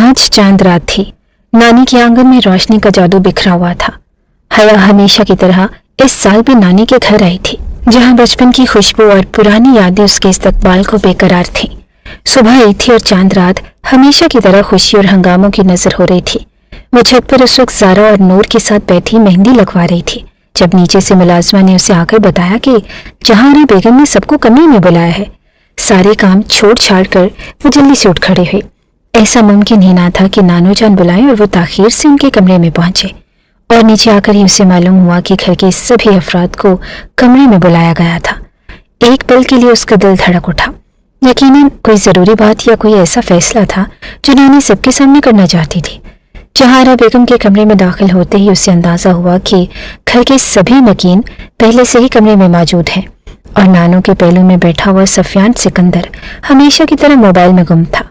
आज चांद रात थी। नानी के आंगन में रोशनी का जादू बिखरा हुआ था। हया हमेशा की तरह इस साल भी नानी के घर आई थी, जहां बचपन की खुशबू और पुरानी यादें उसके इस्तकबाल को बेकरार थीं। सुबह आई थी और चांद रात हमेशा की तरह खुशी और हंगामों की नजर हो रही थी। वो छत पर उस वक्त ज़ारा और नूर के साथ बैठी मेहंदी लगवा रही थी, जब नीचे से मुलाजमा ने उसे आकर बताया कि जहांआरा बेगम ने सबको कमरे में बुलाया है। सारे काम छोड़ छाड़ कर वो जल्दी से उठ खड़ी हुई। ऐसा मुमकिन ही ना था कि नानो जान बुलाएं और वो ताखीर से उनके कमरे में पहुंचे। और नीचे आकर ही उसे मालूम हुआ कि घर के सभी अफराद को कमरे में बुलाया गया था। एक पल के लिए उसका दिल धड़क उठा। यकीनन कोई ज़रूरी बात या कोई ऐसा फैसला था जो नानी सबके सामने करना चाहती थी। जहांआरा बेगम के कमरे में दाखिल होते ही उसे अंदाज़ा हुआ कि घर के सभी मकीन पहले से ही कमरे में मौजूद हैं और नानों के पहलू में बैठा हुआ सफियान सिकंदर हमेशा की तरह मोबाइल में गुम था।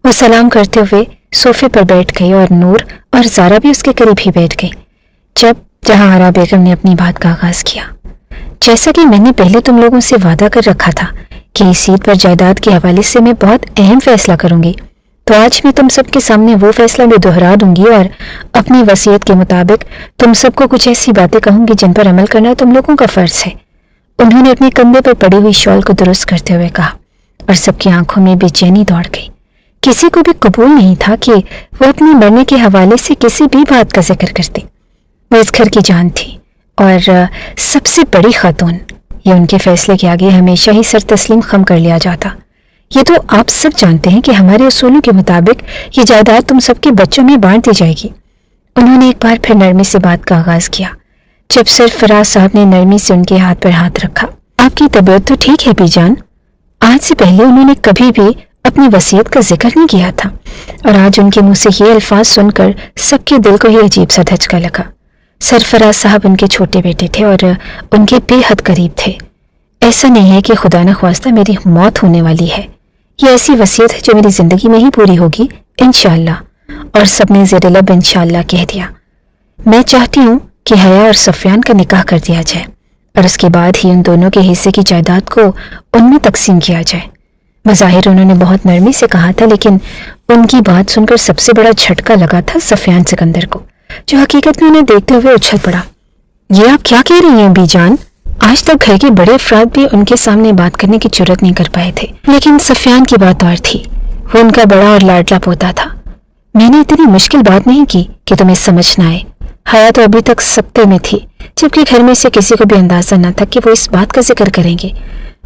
वो सलाम करते हुए सोफे पर बैठ गई और नूर और ज़ारा भी उसके करीब ही बैठ गई। जब जहांआरा बेगम ने अपनी बात का आगाज किया, जैसा कि मैंने पहले तुम लोगों से वादा कर रखा था कि इस ईद पर जायदाद के हवाले से मैं बहुत अहम फैसला करूंगी, तो आज मैं तुम सबके सामने वो फैसला भी दोहरा दूंगी और अपनी वसीयत के मुताबिक तुम सबको कुछ ऐसी बातें कहूंगी जिन पर अमल करना तुम लोगों का फर्ज है। उन्होंने अपने कंधे पर पड़ी हुई शॉल को दुरुस्त करते हुए कहा और सबकी आंखों में बेचैनी दौड़ गई। किसी को भी कबूल नहीं था कि वो अपने मरने के हवाले से किसी भी बात का जिक्र करती। वो इस घर की जान थी और सबसे बड़ी खातून। ये उनके फैसले के आगे हमेशा ही सर तस्लीम खम कर लिया जाता। ये तो आप सब जानते हैं कि हमारे उसूलों के मुताबिक ये जायदाद तुम सबके बच्चों में बांट दी जाएगी। उन्होंने एक बार फिर नरमी से बात का आगाज किया, जब सरफराज साहब ने नरमी से उनके हाथ पर हाथ रखा। आपकी तबीयत तो ठीक है बीजान? आज से पहले उन्होंने कभी भी अपनी वसीयत का जिक्र नहीं किया था और आज उनके मुंह से ये अल्फाज सुनकर सबके दिल को ही अजीब सा धचका लगा। सरफराज साहब उनके छोटे बेटे थे और उनके बेहद करीब थे। ऐसा नहीं है कि खुदा न ख्वास्ता मेरी मौत होने वाली है, ये ऐसी वसीयत है जो मेरी जिंदगी में ही पूरी होगी इंशाअल्लाह। और सबने ज़ेरे लब इंशाअल्लाह कह दिया। मैं चाहती हूँ कि हया और सफियान का निकाह कर दिया जाए और उसके बाद ही उन दोनों के हिस्से की जायदाद को उनमें तकसीम किया जाए। बज़ाहिर उन्होंने बहुत नरमी से कहा था, लेकिन उनकी बात सुनकर सबसे बड़ा झटका लगा था सफियान सिकंदर को, जो हकीकत में उन्हें देखते हुए उछल पड़ा। ये आप क्या कह रही हैं बीजान? आज तक घर के बड़े अफराद भी उनके सामने बात करने की जुर्रत नहीं कर पाए थे, लेकिन सफियान की बात और थी। वो उनका बड़ा और लाडला पोता था। मैंने इतनी मुश्किल बात नहीं की कि तुम्हें समझ न आए। हया तो अभी तक सख्ते में थी, जबकि घर में से किसी को भी अंदाजा न था कि वो इस बात का जिक्र करेंगे।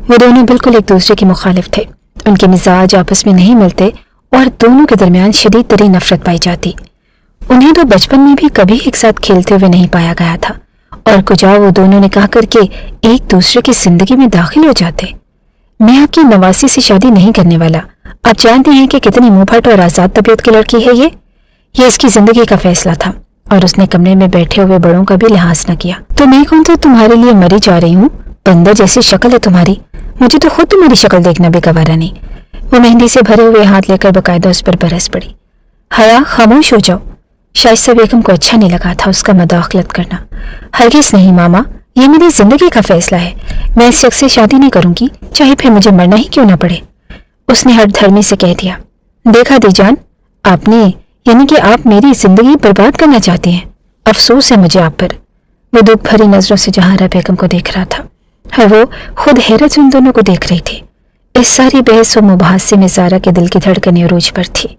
वो दोनों बिल्कुल एक दूसरे के मुखालिफ थे। उनके मिजाज आपस में नहीं मिलते और दोनों के दरमियान शदीद तरीन नफरत पाई जाती। उन्हें तो बचपन में भी कभी एक साथ खेलते हुए नहीं पाया गया था और कुछ वो दोनों निकाह करके एक दूसरे की जिंदगी में दाखिल हो जाते। मैं आपकी नवासी से शादी नहीं करने वाला। आप जानते हैं कि कितनी मुंहफट और आज़ाद तबीयत की लड़की है ये इसकी जिंदगी का फैसला था और उसने कमरे में बैठे हुए बड़ों का भी लिहाज न किया। तो मैं कौन सा तुम्हारे लिए मरी जा रही हूँ? बंदर जैसी शक्ल है तुम्हारी, मुझे तो खुद तुम्हारी शक्ल देखना भी गवारा नहीं। वो मेहंदी से भरे हुए हाथ लेकर बाकायदा उस पर बरस पड़ी। हया, खामोश हो जाओ। शाइस्ता बेगम को अच्छा नहीं लगा था उसका मदाखलत करना। हरगिज़ नहीं मामा, ये मेरी जिंदगी का फैसला है। मैं इस शख्स से शादी नहीं करूंगी, चाहे फिर मुझे मरना ही क्यों ना पड़े, उसने हर धर्मी से कह दिया। देखा दीजान, आपने यानी कि आप मेरी जिंदगी बर्बाद करना चाहती हैं। अफसोस है मुझे आप पर। वो दुख भरी नजरों से जहांआरा बेगम को देख रहा था और वो खुद हैरत उन दोनों को देख रही थी। इस सारी बहस व मुबाहसे में ज़ारा के दिल की धड़कनें अरूज पर थी।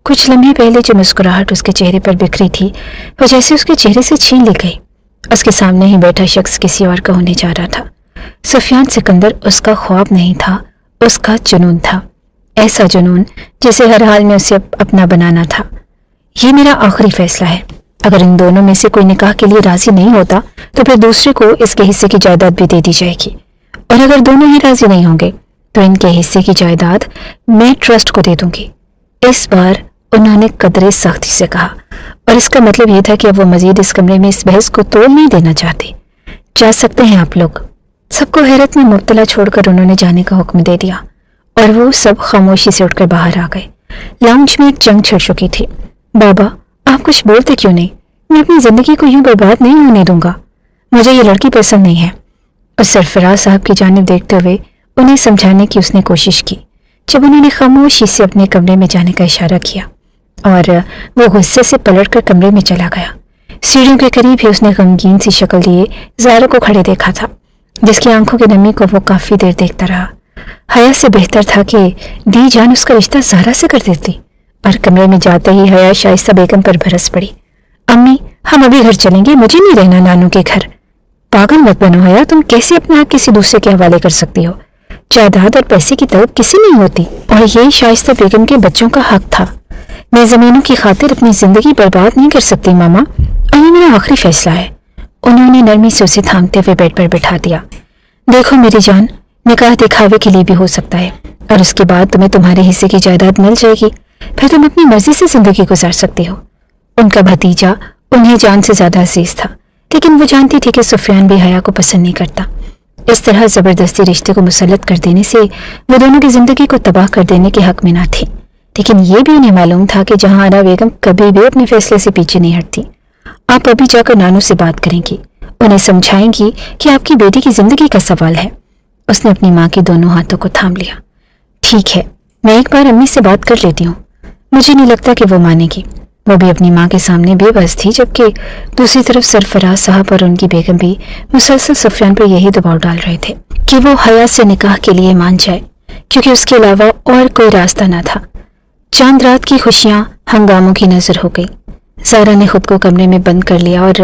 कुछ लम्हे पहले जो मुस्कुराहट उसके चेहरे पर बिखरी थी वो जैसे उसके चेहरे से छीन ली गई। उसके सामने ही बैठा शख्स किसी और का होने जा रहा था। सफियान सिकंदर उसका ख्वाब नहीं था, उसका जुनून था। ऐसा जुनून जिसे हर हाल में उसे अपना बनाना था। ये मेरा आखिरी फैसला है। अगर इन दोनों में से कोई निकाह के लिए राजी नहीं होता तो फिर दूसरे को इसके हिस्से की जायदाद भी दे दी जाएगी, और अगर दोनों ही राजी नहीं होंगे तो इनके हिस्से की जायदाद मैं ट्रस्ट को दे दूंगी। इस बार उन्होंने कदरे सख्ती से कहा और इसका मतलब यह था कि अब वो मजीद इस कमरे में इस बहस को तोड़ नहीं देना चाहते। जा सकते हैं आप लोग। सबको हैरत में मुब्तला छोड़कर उन्होंने जाने का हुक्म दे दिया और वो सब खामोशी से उठकर बाहर आ गए। लाउंज में एक जंग छिड़ चुकी थी। बाबा, आप कुछ बोलते क्यों नहीं? मैं अपनी जिंदगी को यूं बर्बाद नहीं होने दूंगा। मुझे ये लड़की पसंद नहीं है। और सरफराज साहब की जानिब देखते हुए उन्हें समझाने की उसने कोशिश की, जब उन्होंने खामोशी से अपने कमरे में जाने का इशारा किया और वो गुस्से से पलट कर कमरे में चला गया। सीढ़ियों के करीब ही उसने गमगीन सी शक्ल लिए ज़ारा को खड़े देखा था, जिसकी आंखों की नमी को वो काफी देर देखता रहा। हया से बेहतर था कि दी जान उसका रिश्ता ज़ारा से कर देती। और कमरे में जाते ही हया शाइस्ता बेगम पर बरस पड़ी। अम्मी, हम अभी घर चलेंगे, मुझे नहीं रहना नानू के घर। पागल मत बनो हया, तुम कैसे अपना हक किसी दूसरे के हवाले कर सकती हो? जायदाद और पैसे की तलब किसी नहीं होती, और ये शाइस्ता बेगम के बच्चों का हक था। मैं जमीनों की खातिर अपनी जिंदगी बर्बाद नहीं कर सकती मामा, और ये मेरा आखिरी फैसला है। उन्होंने नरमी से उसे थामते हुए बेड पर बिठा दिया। देखो मेरी जान, निकाह दिखावे के लिए भी हो सकता है, और उसके बाद तुम्हें तुम्हारे हिस्से की जायदाद मिल जाएगी, फिर तुम अपनी मर्जी से जिंदगी गुजार सकती हो। उनका भतीजा उन्हें जान से ज्यादा अजीज था, लेकिन वो जानती थी कि सुफियान भी हया को पसंद नहीं करता। इस तरह जबरदस्ती रिश्ते को मुसल्लत कर देने से वो दोनों की जिंदगी को तबाह कर देने के हक में ना थी। लेकिन ये भी उन्हें मालूम था कि जहांआरा बेगम कभी भी अपने फैसले से पीछे नहीं हटती। आप अभी जाकर नानू से बात करेंगी, उन्हें समझाएंगी कि आपकी बेटी की जिंदगी का सवाल है। उसने अपनी माँ के दोनों हाथों को थाम लिया। ठीक है, मैं एक बार अम्मी से बात कर लेती हूँ। मुझे नहीं लगता कि वो मानेगी। वो भी अपनी माँ के सामने बेबस थी, जबकि दूसरी तरफ सरफराज साहब और उनकी बेगम भी मुसलसल सुफियान पर यही दबाव डाल रहे थे कि वो हया से निकाह के लिए मान जाए, क्योंकि उसके अलावा और कोई रास्ता न था। चांद रात की खुशियां हंगामों की नजर हो गई। ज़ारा ने खुद को कमरे में बंद कर लिया और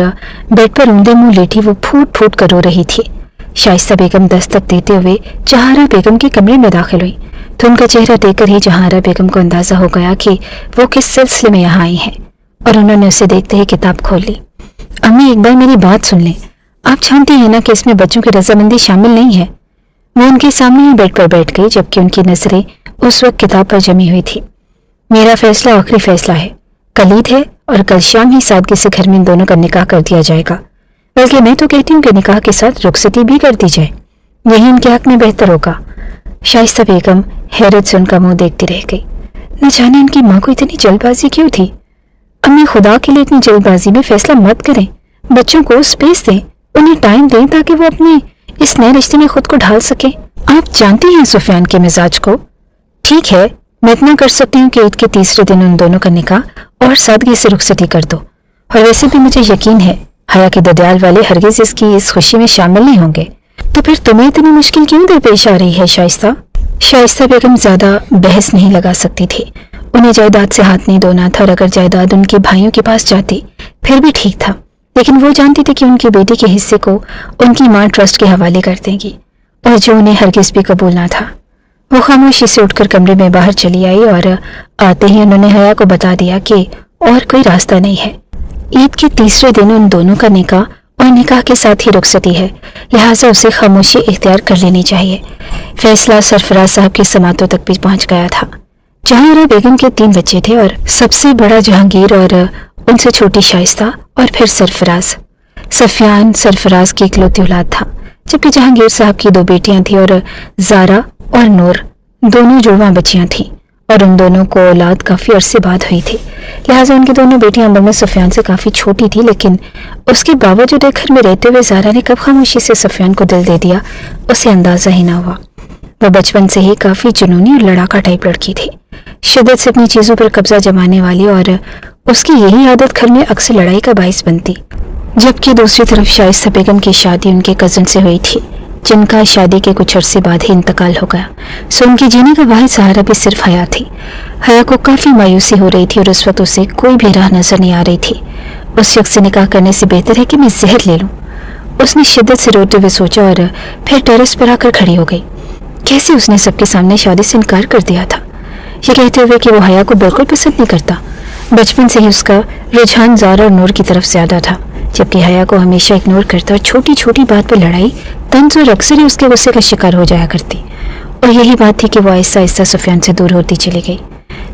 बेड पर ऊंधे मुंह लेटी वो फूट फूट कर रो रही थी। शाइस्ता बेगम दस्तक देते हुए जहांआरा बेगम के कमरे में दाखिल हुई तो उनका चेहरा देखकर ही जहांआरा बेगम को अंदाजा हो गया कि वो किस सिलसिले में यहाँ आई हैं, और उन्होंने उसे देखते ही किताब खोल ली। अम्मी, एक बार मेरी बात सुन लें। आप जानती हैं ना कि इसमें बच्चों की रजामंदी शामिल नहीं है। वो उनके सामने ही बेड पर बैठ गई, जबकि उनकी नजरें उस वक्त किताब पर जमी हुई थी। मेरा फैसला आखिरी फैसला है, कलीद है, और कल शाम ही सादगी से घर में इन दोनों का निकाह कर दिया जाएगा। बल्कि मैं तो कहती हूँ कि निकाह के साथ रुखसती भी कर दी जाए, यही उनके हक में बेहतर होगा। शाइस्ता बेगम हैरत से उनका मुंह देखती रह गई। न जाने उनकी माँ को इतनी जल्दबाजी क्यों थी। अम्मी, खुदा के लिए इतनी जल्दबाजी में फैसला मत करें। बच्चों को स्पेस दें, उन्हें टाइम दें ताकि वो अपने इस नए रिश्ते में खुद को ढाल सके। आप जानती हैं सुफियान के मिजाज को। ठीक है, मैं इतना कर सकती हूँ कि ईद के तीसरे दिन उन दोनों का निकाह और सादगी से रुखसती कर दो। और वैसे भी मुझे यकीन है हया के ददियाल वाले हरगिज इसकी इस खुशी में शामिल नहीं होंगे। तो फिर तुम्हें इतनी मुश्किल क्यों दरपेश आ रही है शाइस्ता? शाइस्ता बेगम ज्यादा बहस नहीं लगा सकती थी। उन्हें जायदाद से हाथ नहीं धोना था, और अगर जायदाद उनके भाइयों के पास जाती फिर भी ठीक था। लेकिन वो जानती थी कि उनकी बेटी के हिस्से को उनकी माँ ट्रस्ट के हवाले कर देंगी, और जो उन्हें हरगिज भी कबूल ना था। वो खामोशी से उठकर कमरे में बाहर चली आई, और आते ही उन्होंने हया को बता दिया कि और कोई रास्ता नहीं है। ईद के तीसरे दिन उन दोनों का निकाह और निकाह के साथ ही रुखसती है, लिहाजा उसे खामोशी इख्तियार कर लेनी चाहिए। फैसला सरफराज साहब की समातों तक भी पहुंच गया था। जहांआरा बेगम के 3 बच्चे थे, और सबसे बड़ा जहांगीर, और उनसे छोटी शाइस्ता, और फिर सरफराज। सफियान सरफराज की इकलौती औलाद था, जबकि जहांगीर साहब की 2 बेटियां थी, और ज़ारा और नूर दोनों जुड़वा बच्चियां थीं, और उन दोनों को औलाद काफ़ी अरसे बाद हुई थी। लिहाजा उनकी दोनों बेटियां उम्र में सफियान से काफ़ी छोटी थी, लेकिन उसके बावजूद एक घर में रहते हुए ज़ारा ने कब खामोशी से सफियान को दिल दे दिया, उसे अंदाज़ा ही ना हुआ। वह बचपन से ही काफ़ी जुनूनी और लड़ाका टाइप लड़की थी, शिद्दत से अपनी चीज़ों पर कब्जा जमाने वाली, और उसकी यही आदत घर में अक्सर लड़ाई का बाइस बनती। जबकि दूसरी तरफ शाइस्ता बेगम की शादी उनके कज़न से हुई थी, जिनका शादी के कुछ अरसे बाद ही इंतकाल हो गया। सो उनके जीने का वाहिद सहारा भी सिर्फ हया थी। हया को काफ़ी मायूसी हो रही थी, और उस वक्त उसे कोई भी राह नजर नहीं आ रही थी। उस शख्स से निकाह करने से बेहतर है कि मैं जहर ले लूं। उसने शिद्दत से रोते हुए सोचा, और फिर टेरेस पर आकर खड़ी हो गई। कैसे उसने सबके सामने शादी से इनकार कर दिया था, ये कहते हुए कि वो हया को बिल्कुल पसंद नहीं करता। बचपन से ही उसका रुझान ज़ारा और नूर की तरफ ज्यादा था, जबकि हया को हमेशा इग्नोर करता और छोटी छोटी बात पर लड़ाई तंज और अक्सर ही उसके गुस्से का शिकार हो जाया करती। और यही बात थी कि वो आहिस्ता आहिस्ता सुफियान से दूर होती चली गई।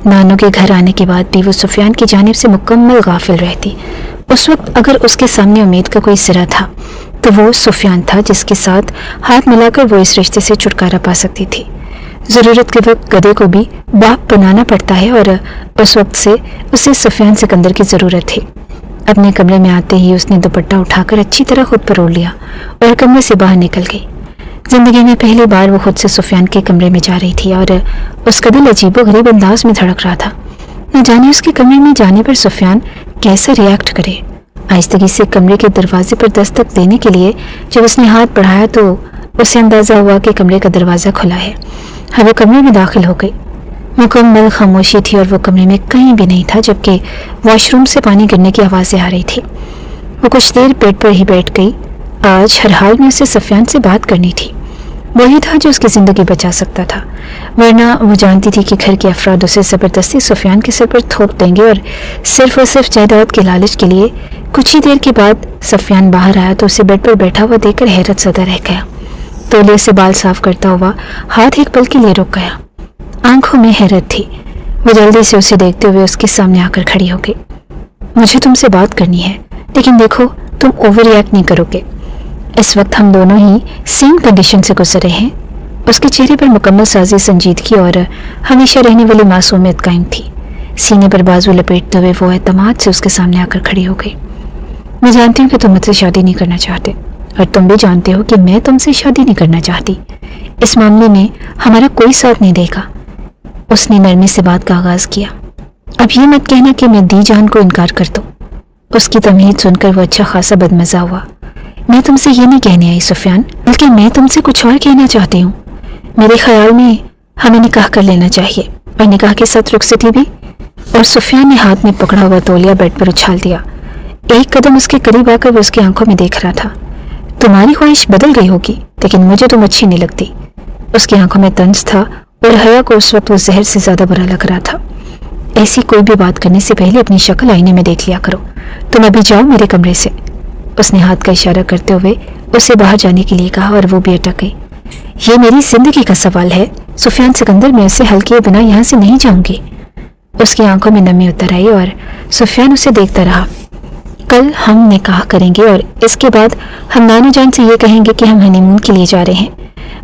नानू के घर आने के बाद भी वो सुफियान की जानिब से मुकम्मल गाफिल रहती। उस वक्त अगर उसके सामने उम्मीद का कोई सिरा था तो वो सुफियान था, जिसके साथ हाथ मिलाकर वो इस रिश्ते से छुटकारा पा सकती थी। ज़रूरत के वक्त गधे को भी बाप बनाना पड़ता है, और उस वक्त से उसे सुफियान सिकंदर की ज़रूरत थी। अपने कमरे में आते ही उसने दुपट्टा उठाकर अच्छी तरह खुद पर ओढ़ लिया और कमरे से बाहर निकल गई। जिंदगी में पहली बार वो खुद से सुफियान के कमरे में जा रही थी, और उसका दिल अजीबो गरीब अंदाज में धड़क रहा था। نہ جانے اس کے کمرے میں جانے پر سفیان کیسا ریئیکٹ کرے۔ آہستگی سے کمرے کے دروازے پر دستک دینے کے لیے جب اس نے ہاتھ بڑھایا تو اسے اندازہ ہوا کہ کمرے کا دروازہ کھلا ہے۔ وہ کمرے میں داخل ہو گئی۔ مکمل خاموشی تھی اور وہ کمرے میں کہیں بھی نہیں تھا، جبکہ واش روم سے پانی گرنے کی آوازیں آ رہی تھی۔ وہ کچھ دیر بیڈ پر ہی بیٹھ گئی۔ آج ہر حال میں اسے سفیان سے بات کرنی تھی۔ وہی تھا جو اس کی زندگی بچا سکتا تھا، ورنہ وہ جانتی تھی کہ گھر کے افراد اسے زبردستی سفیان کے سر پر تھوپ دیں گے اور صرف جائیداد کے لالچ کے لیے۔ کچھ ہی دیر کے بعد سفیان باہر آیا تو اسے بیڈ پر بیٹھا ہوا دیکھ کر حیرت زدہ رہ گیا۔ تولیے سے بال صاف کرتا ہوا ہاتھ ایک پل کے لیے رک گیا۔ آنکھوں میں حیرت تھی۔ وہ جلدی سے اسے دیکھتے ہوئے اس کے سامنے آ کر کھڑی ہو گئی۔ مجھے تم سے بات کرنی ہے، لیکن دیکھو تم اوور ریئیکٹ نہیں کرو گے۔ اس وقت ہم دونوں ہی سیم کنڈیشن سے گزر رہے ہیں۔ اس کے چہرے پر مکمل سازی، سنجیدگی اور ہمیشہ رہنے والی معصومیت قائم تھی۔ سینے پر بازو لپیٹتے ہوئے وہ اعتماد سے اس کے سامنے آ کر کھڑی ہو گئی۔ میں جانتی ہوں کہ تم مجھ سے شادی نہیں کرنا چاہتے، اور تم بھی جانتے ہو کہ میں تم سے شادی نہیں کرنا چاہتی۔ اس معاملے میں ہمارا کوئی ساتھ نہیں دے گا۔ اس نے نرمی سے بات کا آغاز کیا۔ اب یہ مت کہنا کہ میں دی جان کو انکار کر دوں۔ اس کی تمہید سن کر وہ اچھا خاصا بدمزہ ہوا۔ میں تم سے یہ نہیں کہنے آئی سفیان، بلکہ میں تم سے کچھ اور کہنا چاہتی ہوں۔ میرے خیال میں ہمیں نکاح کر لینا چاہیے، اور نکاح کے ساتھ رخصتی بھی۔ اور سفیان نے ہاتھ میں پکڑا ہوا تولیہ بیڈ پر اچھال دیا۔ ایک قدم اس کے قریب آ کر وہ اس کی آنکھوں میں دیکھ رہا تھا۔ تمہاری خواہش بدل گئی ہوگی، لیکن مجھے تم اچھی نہیں لگتی۔ اس کی آنکھوں میں طنز تھا، اور حیا کو اس وقت وہ زہر سے زیادہ برا لگ رہا تھا۔ ایسی کوئی بھی بات کرنے سے پہلے اپنی شکل آئینے میں دیکھ لیا کرو۔ تم ابھی جاؤ میرے کمرے سے۔ اس نے ہاتھ کا اشارہ کرتے ہوئے اسے باہر جانے کے لیے کہا، اور وہ بھی اٹک گئی۔ یہ میری زندگی کا سوال ہے سفیان سکندر، میں اسے حل کیے بنا یہاں سے نہیں جاؤں گی۔ اس کی آنکھوں میں نمی اتر آئی اور سفیان اسے دیکھتا رہا۔ کل ہم نکاح کریں گے، اور اس کے بعد ہم نانو جان سے یہ کہیں گے کہ ہم ہنی مون کے لیے جا رہے ہیں۔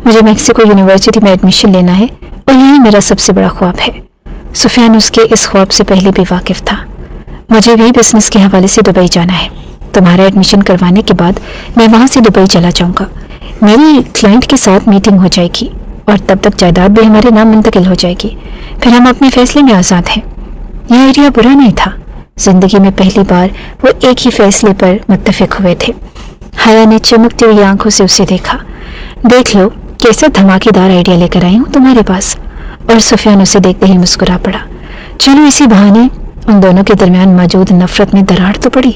مجھے میکسیکو یونیورسٹی میں ایڈمیشن لینا ہے، اور یہی میرا سب سے بڑا خواب ہے۔ سفیان اس کے اس خواب سے پہلے بھی واقف تھا۔ مجھے بھی بزنس کے حوالے سے دبئی جانا ہے۔ تمہارا ایڈمیشن کروانے کے بعد میں وہاں سے دبئی چلا جاؤں گا۔ میری کلائنٹ کے ساتھ میٹنگ ہو جائے گی، اور تب تک جائیداد بھی ہمارے نام منتقل ہو جائے گی۔ پھر ہم اپنے فیصلے میں آزاد ہیں۔ یہ آئیڈیا برا نہیں تھا۔ زندگی میں پہلی بار وہ ایک ہی فیصلے پر متفق ہوئے تھے۔ حیا نے چمکتی ہوئی آنکھوں سے اسے دیکھا۔ دیکھ لو کیسا دھماکے دار آئیڈیا لے کر آئی ہوں تمہارے پاس۔ اور سفیان اسے دیکھتے ہی مسکرا پڑا۔ چلو اسی بہانے ان دونوں کے درمیان موجود نفرت میں دراڑ تو پڑی۔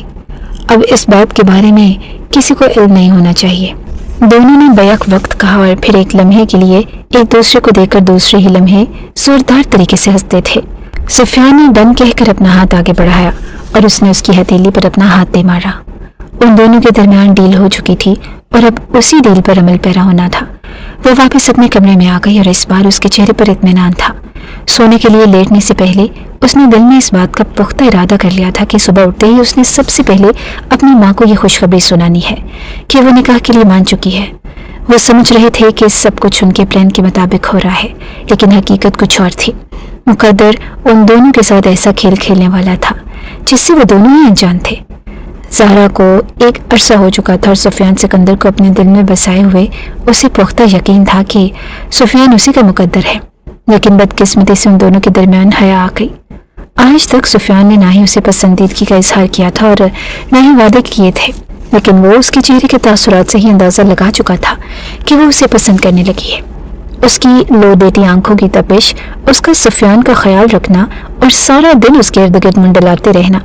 اب اس بات کے بارے میں کسی کو علم نہیں ہونا چاہیے۔ دونوں نے بیک وقت کہا، اور پھر ایک لمحے کے لیے ایک دوسرے کو دیکھ کر دوسرے ہی لمحے زوردار طریقے سے ہنستے تھے۔ سفیان نے ڈن کہہ کر اپنا ہاتھ آگے بڑھایا، اور اس نے اس کی ہتھیلی پر اپنا ہاتھ دے مارا۔ ان دونوں کے درمیان ڈیل ہو چکی تھی، اور اب اسی ڈیل پر عمل پیرا ہونا تھا۔ وہ واپس اپنے کمرے میں آ گئی، اور اس بار اس کے چہرے پر اطمینان تھا۔ سونے کے لیے لیٹنے سے پہلے اس نے دل میں اس بات کا پختہ ارادہ کر لیا تھا کہ صبح اٹھتے ہی اس نے سب سے پہلے اپنی ماں کو یہ خوشخبری سنانی ہے کہ وہ نکاح کے لیے مان چکی ہے۔ وہ سمجھ رہے تھے کہ سب کچھ ان کے پلان کے مطابق ہو رہا ہے، لیکن حقیقت کچھ اور تھی۔ مقدر ان دونوں کے ساتھ ایسا کھیل کھیلنے والا تھا جس سے وہ دونوں ہی انجان تھے۔ زہرا کو ایک عرصہ ہو چکا تھا، اور سفیان سکندر کو اپنے دل میں بسائے ہوئے اسے پختہ یقین تھا کہ سفیان اسی کا مقدر ہے، لیکن بدقسمتی سے ان دونوں کے درمیان حیا آ گئی۔ آج تک سفیان نے نہ ہی اسے پسندیدگی کا اظہار کیا تھا اور نہ ہی وعدے کیے تھے، لیکن وہ اس کے چہرے کے تاثرات سے ہی اندازہ لگا چکا تھا کہ وہ اسے پسند کرنے لگی ہے۔ اس کی لو دیتی آنکھوں کی تپش، اس کا سفیان کا خیال رکھنا، اور سارا دن اس کے ارد گرد منڈلاتے رہنا،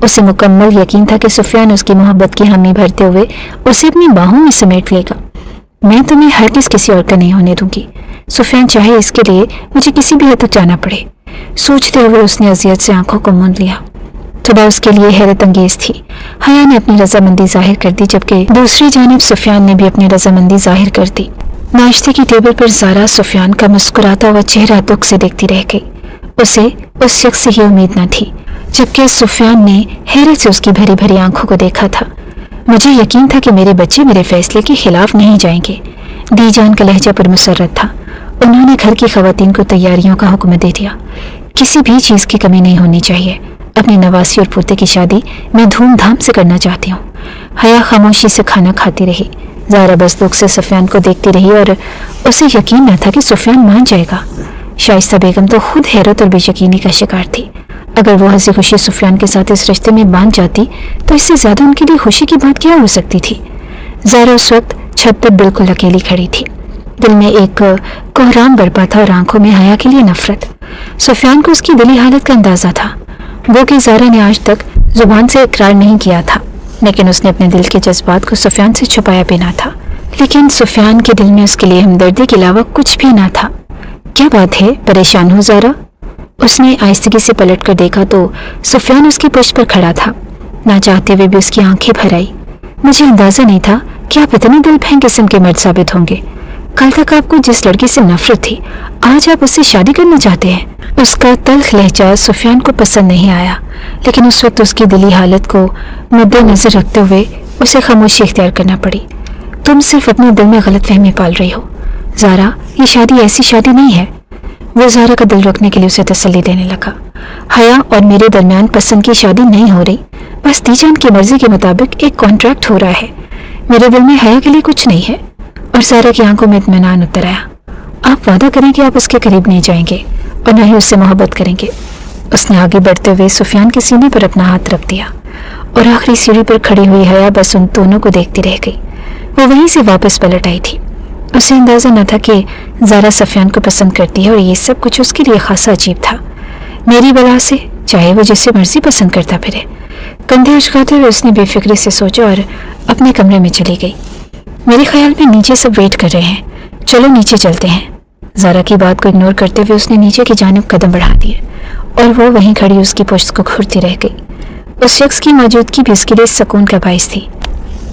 اسے مکمل یقین تھا کہ سفیان اس کی محبت کی حامی بھرتے ہوئے اسے اپنی باہوں میں سمیٹ لے گا۔ میں تمہیں ہرگز کسی اور کا نہیں ہونے دوں گی، سفیان چاہے اس کے لیے مجھے کسی بھی حد تک جانا پڑے۔ سوچتے ہوئے اس نے اذیت سے آنکھوں کو موند لیا۔ صبح اس کے لیے حیرت انگیز تھی۔ حیا نے اپنی رضامندی ظاہر کر دی، جبکہ دوسری جانب سفیان نے بھی اپنی رضامندی ظاہر کر دی۔ ناشتے کی ٹیبل پر زہرا سفیان کا مسکراتا ہوا چہرہ دکھ سے دیکھتی رہ گئی۔ اسے اس شخص سے یہ امید نہ تھی، جبکہ سفیان نے حیرت سے اس کی بھری بھری آنکھوں کو دیکھا تھا۔ مجھے یقین تھا کہ میرے بچے میرے فیصلے کے خلاف نہیں جائیں گے، دی جان کا لہجہ پر مسرت تھا۔ انہوں نے گھر کی خواتین کو تیاریوں کا حکم دے دیا۔ کسی بھی چیز کی کمی نہیں ہونی چاہیے۔ اپنی نواسی اور پوتے کی شادی میں دھوم دھام سے کرنا چاہتی ہوں۔ حیا خاموشی سے کھانا کھاتی رہی۔ زہرا بس دکھ سے سفیان کو دیکھتی رہی، اور اسے یقین نہ تھا کہ سفیان مان جائے گا۔ شائستہ بیگم تو خود حیرت اور بے یقینی کا شکار تھی۔ अगर वो हंसी खुशी सुफियान के साथ इस रिश्ते में बांध जाती तो इससे ज्यादा उनके लिए खुशी की बात क्या हो सकती थी। ज़ारा उस वक्त छत पर बिल्कुल अकेली खड़ी थी। दिल में एक कोहराम बरपा था और आंखों में हया के लिए नफरत। सुफियान को उसकी दिली हालत का अंदाजा था। वो कि ज़ारा ने आज तक जुबान से इकरार नहीं किया था, लेकिन उसने अपने दिल के जज्बात को सुफियान से छुपाया भी ना था। लेकिन सुफियान के दिल में उसके लिए हमदर्दी के अलावा कुछ भी ना था। क्या बात है, परेशान हो ज़ारा? उसने आहिस्तगी से पलट कर देखा तो सुफियान उसकी पुष्ट पर खड़ा था। ना चाहते हुए भी उसकी आंखें भर आई। मुझे अंदाजा नहीं था कि आप इतने दिल फेंक किस्म के मर्द साबित होंगे। कल तक आपको जिस लड़की से नफरत थी, आज आप उससे शादी करना चाहते हैं। उसका तल्ख लहजा सुफियान को पसंद नहीं आया, लेकिन उस वक्त उसकी दिली हालत को मद्देनजर रखते हुए उसे खामोशी इख्तियार करना पड़ी। तुम सिर्फ अपने दिल में गलतफहमी पाल रही हो ज़ारा, ये शादी ऐसी शादी नहीं है। वो ज़ारा का दिल रोकने के लिए उसे तसल्ली देने लगा। हया और मेरे दरमियान पसंद की शादी नहीं हो रही, बस दीजान की मर्जी के मुताबिक एक कॉन्ट्रैक्ट हो रहा है। मेरे दिल में हया के लिए कुछ नहीं है। और ज़ारा की आंखों में इत्मीनान उतर आया। आप वादा करें कि आप उसके करीब नहीं जाएंगे और न ही उससे मोहब्बत करेंगे। उसने आगे बढ़ते हुए सुफियान के सीने पर अपना हाथ रख दिया और आखिरी सीढ़ी पर खड़ी हुई हया बस उन दोनों को देखती रह गई। वो वहीं से वापस पलट आई थी। उसे अंदाजा न था कि ज़ारा सुफियान को पसंद करती है और ये सब कुछ उसके लिए खासा अजीब था। मेरी बला से, चाहे वो जिससे मर्जी पसंद करता फिरे। कंधे उचकाते हुए उसने बेफिक्री से सोचा और अपने कमरे में चली गई। मेरे ख्याल में नीचे सब वेट कर रहे हैं, चलो नीचे चलते हैं। ज़ारा की बात को इग्नोर करते हुए उसने नीचे की जानिब कदम बढ़ा दिए और वो वहीं खड़ी उसकी पुश्त को घूरती रह गई। उस शख्स की मौजूदगी भी उसके लिए सुकून का बाइस थी।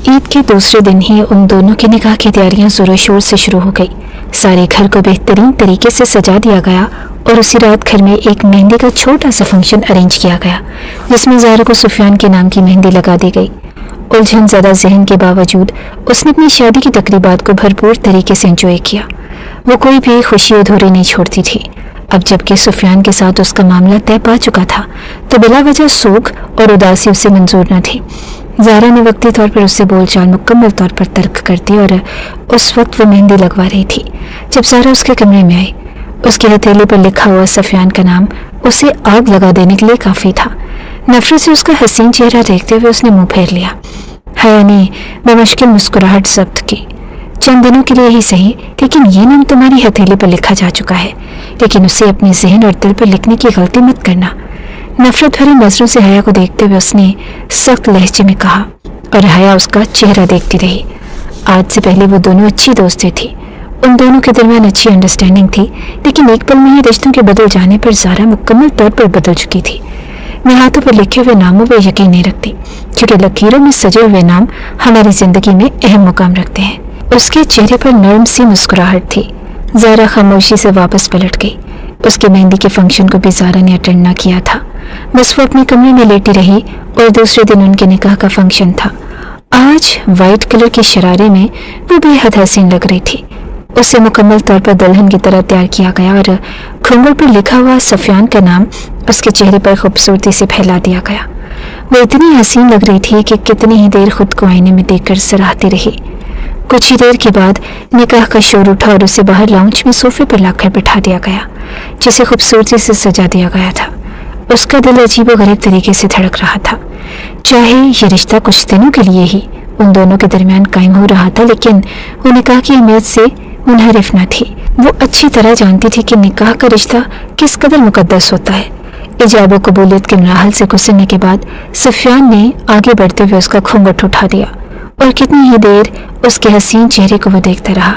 ईद के दूसरे दिन ही उन दोनों के निकाह की तैयारियां जोरों शोर से शुरू हो गई। सारे घर को बेहतरीन तरीके से सजा दिया गया और उसी रात घर में एक मेहंदी का छोटा सा फंक्शन अरेंज किया गया, जिसमें ज़ारा को सुफियान के नाम की मेहंदी लगा दी गई। उलझन ज़्यादा जहन के बावजूद उसने अपनी शादी की तकरीबात को भरपूर तरीके से एंजॉय किया। वो कोई भी खुशी अधूरी नहीं छोड़ती थी। अब जबकि सुफियान के साथ उसका मामला तय पा चुका था तो बिला वजह सोग और उदासी उसे मंजूर न थी। ज़ारा ने वक्ती तौर पर उससे बोलचाल मुकम्मल तौर पर तर्क कर दी और उस वक्त वो मेहंदी लगवा रही थी जब ज़ारा उसके कमरे में आई। उसकी हथेली पर लिखा हुआ सुफियान का नाम उसे आग लगा देने के लिए काफ़ी था। नफरत से उसका हसीन चेहरा देखते हुए उसने मुंह फेर लिया। हया ने बेमुश्किल मुस्कुराहट जब्त की। चंद दिनों के लिए ही सही, लेकिन ये नाम तुम्हारी हथेली पर लिखा जा चुका है, लेकिन उसे अपने जहन और दिल पर लिखने की गलती मत करना। नफरत भरी नजरों से हया को देखते हुए उसने सख्त लहजे में कहा और हया उसका चेहरा देखती रही। आज से पहले वो दोनों अच्छी दोस्तें थी। उन दोनों के दरमियान अच्छी अंडरस्टैंडिंग थी, लेकिन एक पल में ही रिश्तों के बदल जाने पर ज़ारा मुकम्मल तौर पर बदल चुकी थी। मैं हाथों पर लिखे हुए नामों पर यकीन नहीं रखती, क्योंकि लकीरों में सजे हुए नाम हमारी जिंदगी में अहम मुकाम रखते हैं। उसके चेहरे पर नरम सी मुस्कुराहट थी। ज़ारा खामोशी से वापस पलट गई। उसके मेहंदी के फंक्शन को भी ज़ारा ने अटेंड न किया था, बस वो अपने कमरे में लेटी रही और दूसरे दिन उनके निकाह का फंक्शन था। आज वाइट कलर के शरारे में वो बेहद हसीन लग रही थी। उसे मुकम्मल तौर पर दुल्हन की तरह तैयार किया गया और घूंघट पर लिखा हुआ सुफियान का नाम उसके चेहरे पर खूबसूरती से फैला दिया गया। वो इतनी हसीन लग रही थी कि कितनी ही देर खुद को आईने में देखकर सराहती रही। कुछ ही देर के बाद निकाह का शोर उठा और उसे बाहर लाउंज में सोफे पर लाकर बिठा दिया गया, जिसे खूबसूरती से सजा दिया गया था। उसका दिल अजीबोगरीब तरीके से धड़क रहा था। चाहे ये रिश्ता कुछ दिनों के लिए ही उन दोनों के दरमियान कायम हो रहा था, लेकिन वो निकाह की अहमियत से मुनहरिफ न थी। वो अच्छी तरह जानती थी कि निकाह का रिश्ता किस कदर मुकद्दस होता है। इजाब और कबूलियत के मराहल से गुजरने के बाद सुफियान ने आगे बढ़ते हुए उसका घूंघट उठा दिया और कितनी ही देर उसके हसीन चेहरे को वो देखता रहा।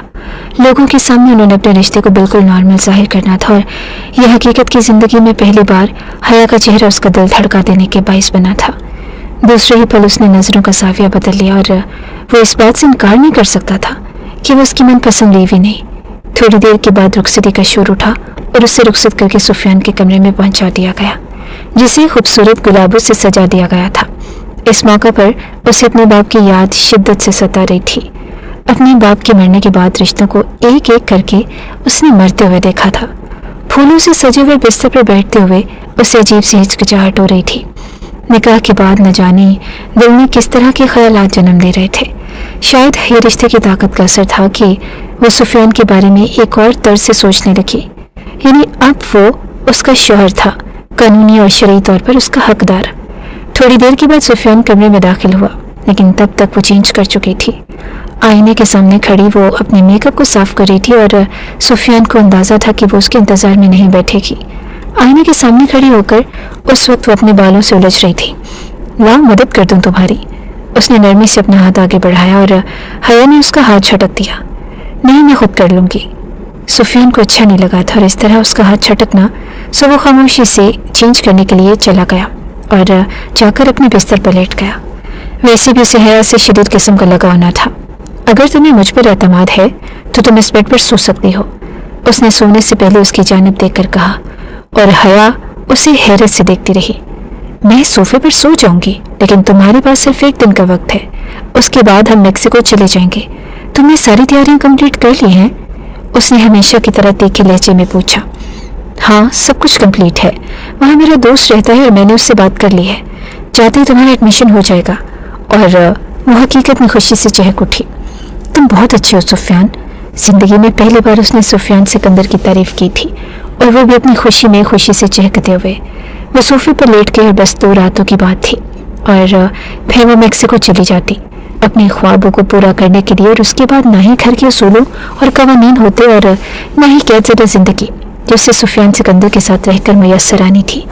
लोगों के सामने उन्होंने अपने रिश्ते को बिल्कुल नॉर्मल जाहिर करना था और यह हकीकत की जिंदगी में पहली बार हया का चेहरा उसका दिल धड़का देने के बाइस बना था। दूसरे ही पल उसने नजरों का साफिया बदल लिया और वो इस बात से इनकार नहीं कर सकता था कि वो उसकी मनपसंद बीवी नहीं। थोड़ी देर के बाद रुखसती का शोर उठा और उसे रुखसत करके सुफियान के कमरे में पहुंचा दिया गया, जिसे खूबसूरत गुलाबों से सजा दिया गया था। इस मौका पर उसे अपने बाप की याद शिद्दत से सता रही थी। अपने बाप के मरने के बाद रिश्तों को एक एक करके उसने मरते हुए देखा था। फूलों से सजे हुए बिस्तर पर बैठते हुए उसे अजीब सी हिचकिचाहट हो रही थी। निकाह के बाद न जाने दिल में किस तरह के ख्यालात जन्म ले रहे थे। शायद ये रिश्ते की ताकत का असर था कि वो सुफियान के बारे में एक और तर्ज से सोचने लगी। यानी अब वो उसका शौहर था, कानूनी और शरई तौर पर उसका हकदार। थोड़ी देर के बाद सुफियान कमरे में दाखिल हुआ, लेकिन तब तक वो चेंज कर चुकी थी। आईने के सामने खड़ी वो अपने मेकअप को साफ कर रही थी और सुफियान को अंदाजा था कि वो उसके इंतजार में नहीं बैठेगी। आईने के सामने खड़ी होकर उस वक्त वो अपने बालों से उलझ रही थी। लाओ मदद कर दूं तुम्हारी। उसने नरमी से अपना हाथ आगे बढ़ाया और हया ने उसका हाथ झटक दिया। नहीं, मैं खुद कर लूंगी। सुफियान को अच्छा नहीं लगा था और इस तरह उसका हाथ झटकना, सो वो खामोशी से चेंज करने के लिए चला गया और जाकर अपने बिस्तर पर लेट गया। वैसे भी उसे हया से शदीद किस्म का लगाव न था। अगर तुम्हें मुझ पर एतमाद है तो तुम इस बेड पर सो सकती हो, उसने सोने से पहले उसकी जानिब देखकर कहा, और हया उसे हैरत से देखती रही। मैं सोफे पर सो जाऊंगी, लेकिन तुम्हारे पास सिर्फ एक दिन का वक्त है, उसके बाद हम मेक्सिको चले जाएंगे। तुमने सारी तैयारियां कंप्लीट कर ली हैं? उसने हमेशा की तरह तीखे लहजे में पूछा। हाँ, सब कुछ कंप्लीट है। वहाँ मेरा दोस्त रहता है और मैंने उससे बात कर ली है। जाते ही तुम्हारा एडमिशन हो जाएगा। और वो हकीकत में खुशी से चहक उठी। तुम बहुत अच्छे हो सुफियान। जिंदगी में पहली बार उसने सुफियान सिकंदर की तारीफ की थी, और वो भी अपनी खुशी में खुशी से चहकते हुए। वो सोफे पर लेट गई और बस 2 रातों की बात थी, और फिर वो मेक्सिको चली जाती अपने ख्वाबों को पूरा करने के लिए। और उसके बाद ना ही घर के उसूलों और कवानीन होते और ना ही कैद जिंदगी जिससे सुफियान सिकंदर के साथ रहकर मैसर आनी थी।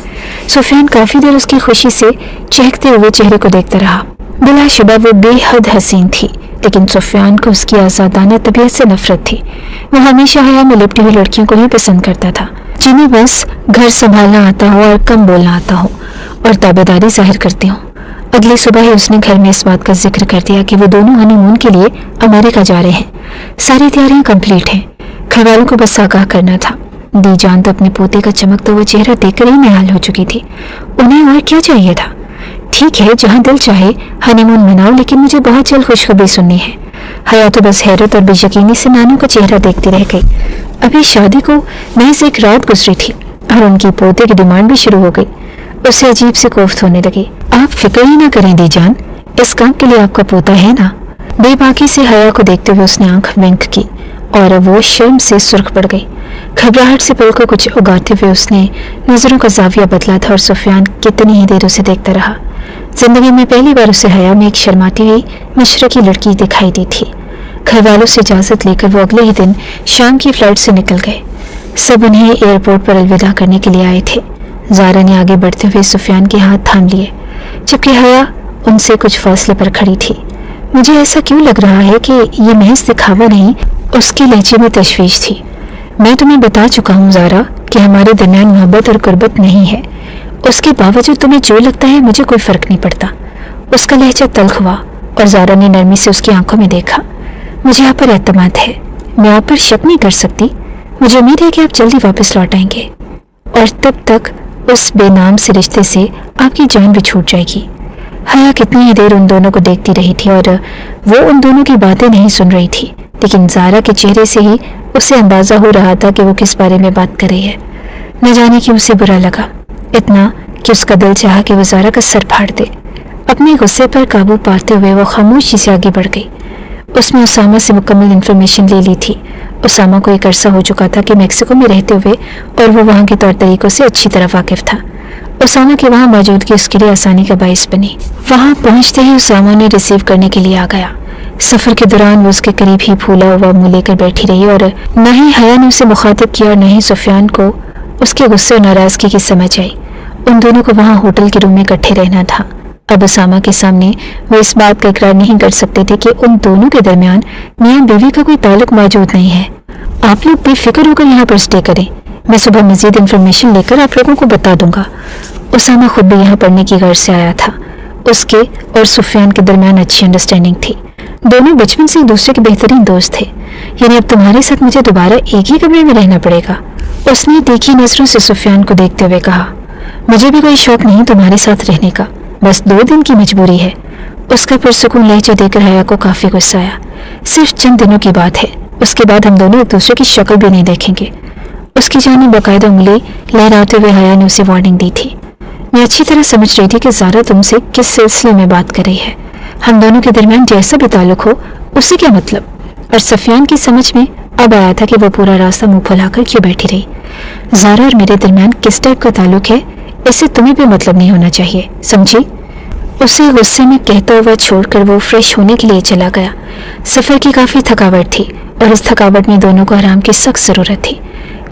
सुफियान काफ़ी देर उसकी खुशी से चहकते हुए चेहरे को देखता रहा। बिलाशुबा वो बेहद हसीन थी, लेकिन सुफियान को उसकी आज़ादाना तबीयत से नफरत थी। वो हमेशा हया में लिपटी हुई लड़कियों को ही पसंद करता था, जिन्हें बस घर संभालना आता हो और कम बोलना आता हो और ताबेदारी जाहिर करती हो। अगली सुबह ही उसने घर में इस बात का जिक्र कर दिया कि वो दोनों हनीमून के लिए अमेरिका जा रहे हैं। सारी तैयारियां कंप्लीट हैं, घर वालों को बस आगाह करना था। दी जान तो अपने पोते का चमकता हुआ चेहरा देखकर ही निहाल हो चुकी थी। उन्हें और क्या चाहिए था? ठीक है, जहाँ दिल चाहे हनीमून मनाओ, लेकिन मुझे बहुत जल्द खुशखबरी सुननी है। हया तो बस हैरत और बेयकीनी से नानू का चेहरा देखती रह गई। अभी शादी को महज एक रात गुजरी थी और उनकी पोते की डिमांड भी शुरू हो गई। उसे अजीब सी कोफ्त होने लगी। आप फिक्र ही ना करें दी जान, इस काम के लिए आपका पोता है ना। बेबाकी से हया को देखते हुए उसने आंख विंक की और वो शर्म से सुर्ख पड़ गई। घबराहट से पल को कुछ उगाते हुए उसने नजरों का जाविया बदला था और सुफियान कितनी ही देर उसे देखता रहा। जिंदगी में पहली बार उसे हया में एक शर्माती हुई मशरकी लड़की दिखाई दी थी। घर वालों से इजाजत लेकर वो अगले ही दिन शाम की फ्लाइट से निकल गए। सब उन्हें एयरपोर्ट पर अलविदा करने के लिए आए थे। ज़ारा ने आगे बढ़ते हुए सुफियान के हाथ थाम लिए, जबकि हया उनसे कुछ फासले पर खड़ी थी। मुझे ऐसा क्यों लग रहा है कि ये महज दिखावा नहीं, उसके लहजे में तशवीश थी। मैं तुम्हें बता चुका हूँ ज़ारा कि हमारे दरमियान मोहब्बत और कुर्बत नहीं है। उसके बावजूद तुम्हें जो लगता है मुझे कोई फ़र्क नहीं पड़ता। उसका लहजा तल्ख हुआ और ज़ारा ने नरमी से उसकी आंखों में देखा। मुझे आप पर एतमाद है, मैं आप पर शक नहीं कर सकती। मुझे उम्मीद है कि आप जल्दी वापस लौट आएंगे और तब तक उस बेनाम से रिश्ते से आपकी जान भी छूट जाएगी। हया कितनी ही देर उन दोनों को देखती रही थी और वो उन दोनों की बातें नहीं सुन रही थी, लेकिन ज़ारा के चेहरे से ही उसे अंदाज़ा हो रहा था कि वो किस बारे में बात कर रही है। न जाने कि उसे बुरा लगा, इतना कि उसका दिल चाहा कि वो ज़ारा का सर फाड़ दे। अपने गुस्से पर काबू पाते हुए वो खामोशी से आगे बढ़ गई। उसने उसामा से मुकम्मल इन्फॉर्मेशन ले ली थी। उसामा को एक अरसा हो चुका था कि मेक्सिको में रहते हुए और वो वहाँ के तौर तरीकों से अच्छी तरह वाकिफ था। उसामा की वहाँ मौजूदगी उसके लिए आसानी का बाइस बनी। वहाँ पहुँचते ही उसामा ने रिसीव करने के लिए आ गया। सफ़र के दौरान वो उसके करीब ही फूला हुआ मुँह लेकर बैठी रही और न ही हया ने उसे मुखातिब किया और न ही सुफियान को उसके गुस्से और नाराज़गी की समझ आई। उन दोनों को वहाँ होटल के रूम में इकट्ठे रहना था। अब उसामा के सामने वो इस बात का इकरार नहीं कर सकते थे कि उन दोनों के दरमियान मियाँ बीवी का कोई ताल्लुक मौजूद नहीं है। आप लोग बेफिक्र होकर यहाँ पर स्टे करें, मैं सुबह मजीद इन्फॉर्मेशन लेकर आप लोगों को बता दूंगा। उसामा खुद भी यहाँ पढ़ने की गर्ज से आया था। उसके और सुफियान के दरमियान अच्छी अंडरस्टैंडिंग थी। दोनों बचपन से एक दूसरे के बेहतरीन दोस्त थे। यानी अब तुम्हारे साथ मुझे दोबारा एक ही कमरे में रहना पड़ेगा, उसने देखी नजरों से सुफियान को देखते हुए कहा। मुझे भी कोई शौक नहीं तुम्हारे साथ रहने का, बस 2 दिन की मजबूरी है। उसका पुरसुकून लहजा देकर हया को काफ़ी गुस्सा आया। सिर्फ चंद दिनों की बात है, उसके बाद हम दोनों एक दूसरे की शक्ल भी नहीं देखेंगे। उसकी जानिब बाकायदा उंगली लहराते हुए हया ने उसे वार्निंग दी थी। मैं अच्छी तरह समझ रही थी कि ज़ारा तुमसे किस सिलसिले में बात कर रही है। हम दोनों के दरमियान जैसा भी ताल्लुक हो उससे क्या मतलब। और सफियान की समझ में अब आया था कि वो पूरा रास्ता मुंह फुलाकर क्यों बैठी रही। ज़ारा और मेरे दरमियान किस टाइप का ताल्लुक है इससे तुम्हें भी मतलब नहीं होना चाहिए, समझी? उसे गुस्से में कहता हुआ छोड़कर वो फ्रेश होने के लिए चला गया। सफर की काफी थकावट थी और इस थकावट में दोनों को आराम की सख्त जरूरत थी।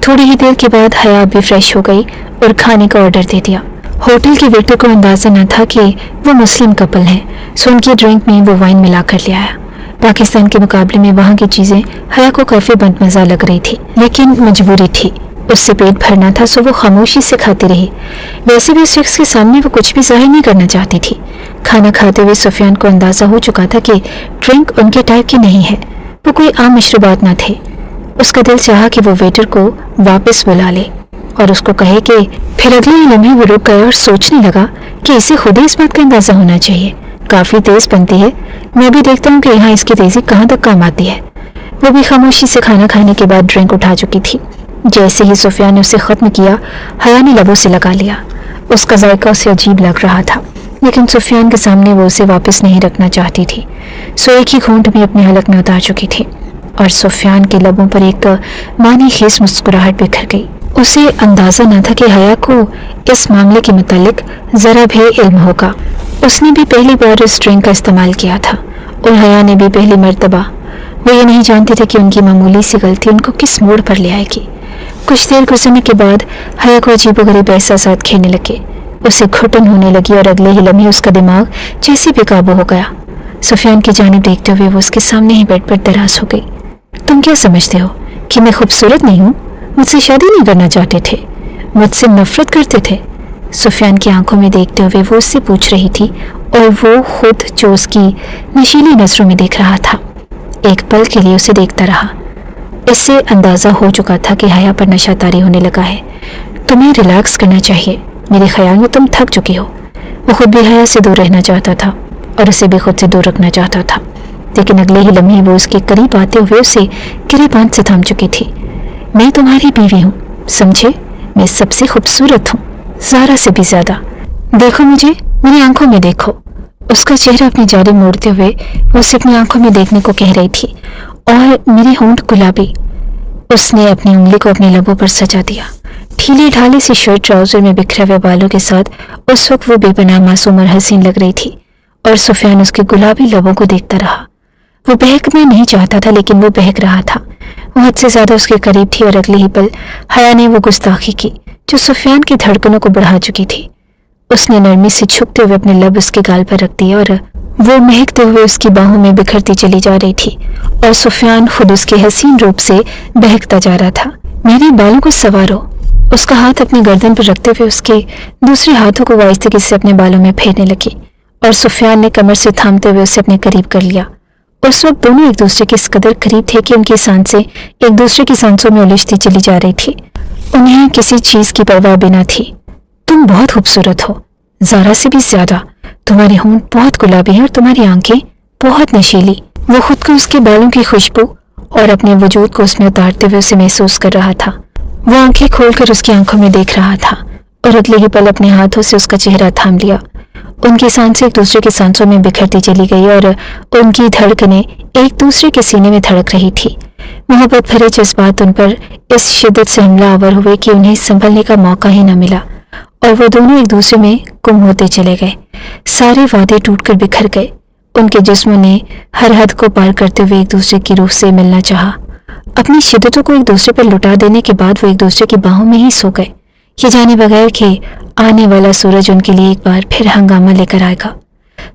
थोड़ी ही देर के बाद हया भी फ्रेश हो गई और खाने का ऑर्डर दे दिया। होटल के वेटर को अंदाजा न था कि वो मुस्लिम कपल है, सो उनकी ड्रिंक में वो वाइन मिलाकर ले आया। पाकिस्तान के मुकाबले में वहाँ की चीजें हया को काफी बदमजा लग रही थी, लेकिन मजबूरी थी, उससे पेट भरना था, सो वो खामोशी से खाती रही। वैसे भी उस शख्स के सामने वो कुछ भी जाहिर नहीं करना चाहती थी। खाना खाते हुए सुफियान को अंदाजा हो चुका था कि ड्रिंक उनके टाइप की नहीं है, वो कोई आम मशरूबात न थे। उसका दिल चाहा कि वो वेटर को वापस बुला ले और उसको कहे कि फिर अगले ही लम्हे वो रुक गया और सोचने लगा कि इसे खुद ही इस बात का अंदाजा होना चाहिए। काफी तेज बनती है, मैं भी देखता हूँ कि यहाँ इसकी तेजी कहाँ तक काम आती है। वो भी खामोशी से खाना खाने के बाद ड्रिंक उठा चुकी थी। जैसे ही सुफियान ने उसे खत्म किया, हया ने लबों से लगा लिया। उसका जायका उसे अजीब लग रहा था, लेकिन सुफियान के सामने वो उसे वापस नहीं रखना चाहती थी, सो एक ही घूंट में अपने हलक में उतार चुकी थी और सुफियान के लबों पर एक मानी खेज मुस्कुराहट बिखर गई। उसे अंदाजा न था कि हया को इस मामले के मुतालिक जरा भी इल्म होगा। उसने भी पहली बार इस ड्रिंक का इस्तेमाल किया था और हया ने भी पहली मर्तबा। वो ये नहीं जानते थे कि उनकी मामूली सी गलती उनको किस मोड़ पर ले आएगी। कुछ देर गुजरने के बाद हया को अजीबोगरीब एहसासात खेने लगे। उसे घुटन होने लगी और अगले ही लम्हे उसका दिमाग जैसे बेकाबू हो गया। सुफियान की जानिब देखते हुए वो उसके सामने ही बेड पर दराज हो गई। तुम क्या समझते हो कि मैं खूबसूरत नहीं हूँ? मुझसे शादी नहीं करना चाहते थे? मुझसे नफरत करते थे? सुफियान की आंखों में देखते हुए वो उससे पूछ रही थी और वो खुद जो उसकी नशीली नजरों में देख रहा था। एक पल के लिए उसे देखता रहा। इससे अंदाजा हो चुका था कि हया पर नशा तारी होने लगा है। तुम्हें रिलैक्स करना चाहिए, मेरे ख्याल में तुम थक चुकी हो। वो खुद भी हया से दूर रहना चाहता था और उसे भी खुद से दूर रखना चाहता था, लेकिन अगले ही लम्हे वो उसके करीब आते हुए उसे गिरेबान से थाम चुकी थी। मैं तुम्हारी बीवी हूँ, समझे? मैं सबसे खूबसूरत हूँ, ज़ारा से भी ज्यादा। देखो मुझे, मेरी आंखों में देखो। उसका चेहरा अपनी जारी मोड़ते हुए वो उसे अपनी आंखों में देखने को कह रही थी। और मेरे होंठ गुलाबी। उसने अपनी उंगली को अपने लबों पर सजा दिया। ढीले ढाले से शर्ट ट्राउजर में बिखरे हुए बालों के साथ उस वक्त वो बेपनाह मासूम और हसीन लग रही थी और सुफियान उसके गुलाबी लबों को देखता रहा। वो बहकना नहीं चाहता था, लेकिन वो बहक रहा था। वो हद से ज्यादा उसके करीब थी और अगले ही पल हया ने वो गुस्ताखी की जो सुफियान की धड़कनों को बढ़ा चुकी थी। उसने नरमी से छुपते हुए अपने लब उसके गाल पर रख दिया और वो महकते हुए उसकी बाहों में बिखरती चली जा रही थी और सुफियान खुद उसके हसीन रूप से बहकता जा रहा था। मेरे बालों को संवारो। उसका हाथ अपनी गर्दन पर रखते हुए उसके दूसरे हाथों को वाइस्तगी से अपने बालों में फेरने लगी और सुफियान ने कमर से थामते हुए उसे अपने करीब कर लिया। उस वक्त दोनों एक दूसरे के इस कदर करीब थे कि उनकी सांसें एक दूसरे की सांसों में उलझती चली जा रही थी। उन्हें किसी चीज की परवाह भी न थी। तुम बहुत खूबसूरत हो, ज़ारा से भी ज्यादा। तुम्हारे होंठ बहुत गुलाबी हैं और तुम्हारी आंखें बहुत नशीली। वो खुद को उसके बालों की खुशबू और अपने वजूद को उसमें उतारते हुए उसे महसूस कर रहा था। वो आंखें खोलकर उसकी आंखों में देख रहा था और अगले ही पल अपने हाथों से उसका चेहरा थाम लिया। उनकी सांसें एक दूसरे की सांसों में बिखरती चली गई और उनकी धड़कनें एक दूसरे के सीने में धड़क रही थी। मोहब्बत भरे जज्बात उन पर इस शिद्दत से हमला आवर हुए कि उन्हें संभलने का मौका ही न मिला और वो दोनों एक दूसरे में गुम होते चले गए। सारे वादे टूटकर बिखर गए। उनके जिस्मों ने हर हद को पार करते हुए एक दूसरे की रूह से मिलना चाहा। अपनी शिद्दतों को एक दूसरे पर लुटा देने के बाद वो एक दूसरे की बाहों में ही सो गए, ये जाने बगैर कि आने वाला सूरज उनके लिए एक बार फिर हंगामा लेकर आएगा।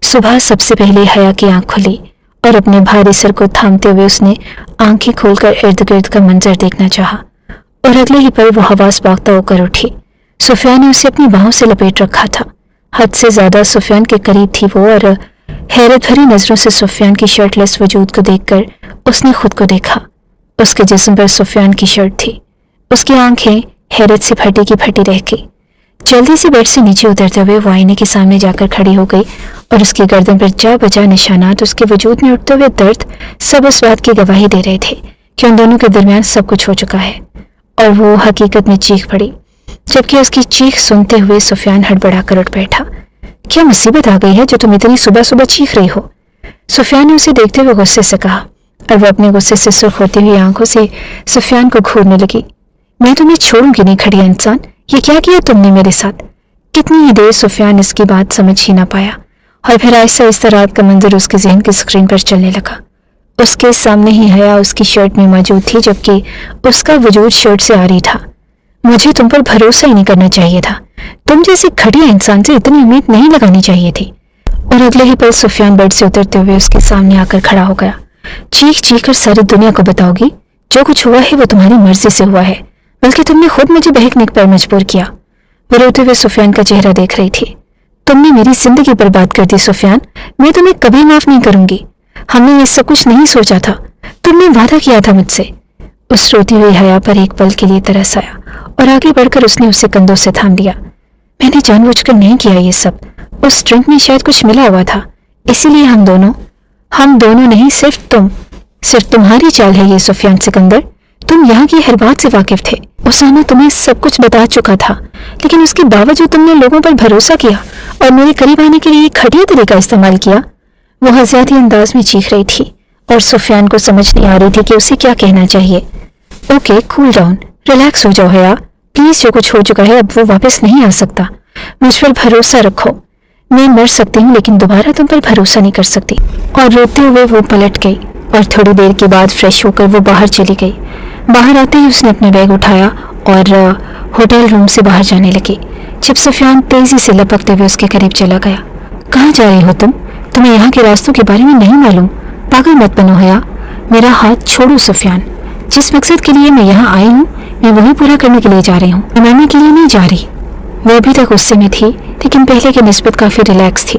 सुबह सबसे पहले हया की आंख खुली और अपने भारी सर को थामते हुए उसने आंखें खोलकर इर्द गिर्द का मंजर देखना चाहा और अगले ही पल वो हवास बागता होकर उठी। सुफियान ने उसे अपनी बाहों से लपेट रखा था। हद से ज्यादा सुफियान के करीब थी वो और हैरत भरी नजरों से सुफियान की शर्टलेस वजूद को देखकर उसने खुद को देखा। उसके जिस्म पर सुफियान की शर्ट थी। उसकी आंखें हैरत से फटी की फटी रह गई। जल्दी से बेड से नीचे उतरते हुए वो आईने के सामने जाकर खड़ी हो गई और उसकी गर्दन पर जा बजा निशानात, उसके वजूद में उठते हुए दर्द सब उस बात की गवाही दे रहे थे कि उन दोनों के दरमियान सब कुछ हो चुका है। और वो हकीकत में चीख पड़ी। जबकि उसकी चीख सुनते हुए सुफियान हड़बड़ा कर उठ बैठा। क्या मुसीबत आ गई है जो तुम इतनी सुबह सुबह चीख रही हो? सुफियान ने उसे देखते हुए गुस्से से कहा और वो अपने गुस्से से सुर्ख होती हुई आंखों से सुफियान को घूरने लगी। मैं तुम्हें छोड़ूंगी नहीं, खड़िया इंसान। ये क्या किया तुमने मेरे साथ? कितनी ही देर सुफियान इसकी बात समझ ही ना पाया और फिर आहिस्ता आहिस्ता रात का मंजर उसके जहन की स्क्रीन पर चलने लगा। उसके सामने ही हया उसकी शर्ट में मौजूद थी, जबकि उसका वजूद शर्ट से आ रही था। मुझे तुम पर भरोसा ही नहीं करना चाहिए था। तुम जैसे घटिया इंसान से इतनी उम्मीद नहीं लगानी चाहिए थी। और अगले ही पल सुफियान बेड से उतरते हुए उसके सामने आकर खड़ा हो गया। चीख चीख कर सारी दुनिया को बताओगी? जो कुछ हुआ है वो तुम्हारी मर्जी से हुआ है, बल्कि तुमने खुद मुझे बहकने पर मजबूर किया। वो रोते हुए सुफियान का चेहरा देख रही थी। तुमने मेरी जिंदगी बर्बाद कर दी सुफियान, मैं तुम्हें कभी माफ नहीं करूंगी। हमने ये सब कुछ नहीं सोचा था, तुमने वादा किया था मुझसे। उस रोती हुई हया पर एक पल के लिए तरस आया और आगे बढ़कर उसने उसे कंधों से थाम लिया। मैंने जानबूझकर नहीं किया ये सब, उस ड्रिंक में शायद कुछ मिला हुआ था, इसीलिए हम दोनों नहीं, सिर्फ तुम्हारी चाल है ये सुफियान सिकंदर। तुम यहाँ की हर बात से वाकिफ थे। उसामा तुम्हें सब कुछ बता चुका था, लेकिन उसके बावजूद तुमने लोगों पर भरोसा किया और मेरे करीब आने के लिए एक घटिया तरीका इस्तेमाल किया। वो हज़ाती अंदाज में चीख रही थी और सुफियान को समझ नहीं आ रही थी कि उसे क्या कहना चाहिए। ओके, कूल डाउन, रिलैक्स हो जाओ हया, प्लीज। जो कुछ हो चुका है अब वो वापस नहीं आ सकता। मुझ पर भरोसा रखो। मैं मर सकती हूँ लेकिन दोबारा तुम पर भरोसा नहीं कर सकती। और रोते हुए वो पलट गई और थोड़ी देर के बाद फ्रेश होकर वो बाहर चली गई। बाहर आते ही उसने अपना बैग उठाया और होटल रूम से बाहर जाने लगी, जब सुफियान तेजी से लपकते हुए उसके करीब चला गया। कहाँ जा रही हो तुम? तुम्हें यहाँ के रास्तों के बारे में नहीं मालूम? पागल मत बनो हया, मेरा हाथ छोड़ो सुफियान। जिस मकसद के लिए मैं यहाँ आई हूँ मैं वही पूरा करने के लिए जा रही हूँ, मनाने के लिए नहीं जा रही। वो अभी तक गुस्से में थी, लेकिन पहले की निस्बत काफी रिलैक्स थी।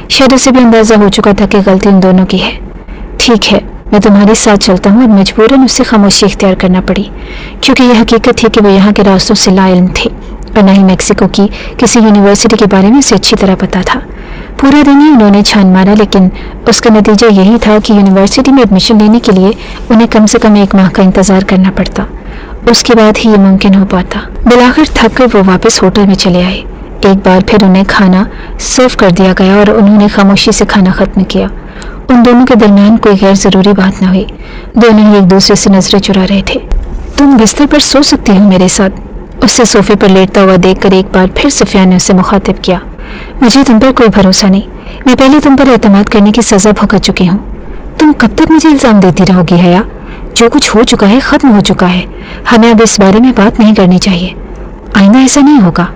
शायद उसे भी अंदाजा हो चुका था कि गलती इन दोनों की है। ठीक है, मैं तुम्हारे साथ चलता हूँ। और मजबूरन उसे खामोशी इख्तियार करना पड़ी, क्योंकि यह हकीकत थी कि वो यहाँ के रास्तों से लाइल्म थे और न ही मैक्सिको की किसी यूनिवर्सिटी के बारे में उसे अच्छी तरह पता था। पूरा दिन ही उन्होंने छान मारा, लेकिन उसका नतीजा यही था कि यूनिवर्सिटी में एडमिशन लेने के लिए उन्हें कम से कम 1 माह का इंतजार करना पड़ता। उसके बाद ही ये मुमकिन हो पाता। बिलाखिर थक कर वो वापस होटल में चले आए। एक बार फिर उन्हें खाना सर्व कर दिया गया और उन्होंने खामोशी से खाना खत्म किया। उन दोनों के दरमियान कोई गैर जरूरी बात न हुई। दोनों ही एक दूसरे से नजरें चुरा रहे थे। तुम बिस्तर पर सो सकती हो मेरे साथ? उसे सोफे पर लेटता हुआ देखकर एक बार फिर सुफियान ने उसे मुखातिब किया। मुझे तुम पर कोई भरोसा नहीं। मैं पहले तुम पर एतमाद करने की सजा भुगत चुकी हूँ। तुम कब तक मुझे इल्जाम देती रहोगी हया? जो कुछ हो चुका है खत्म हो चुका है। हमें अब इस बारे में बात नहीं करनी चाहिए। आइंदा ऐसा नहीं होगा।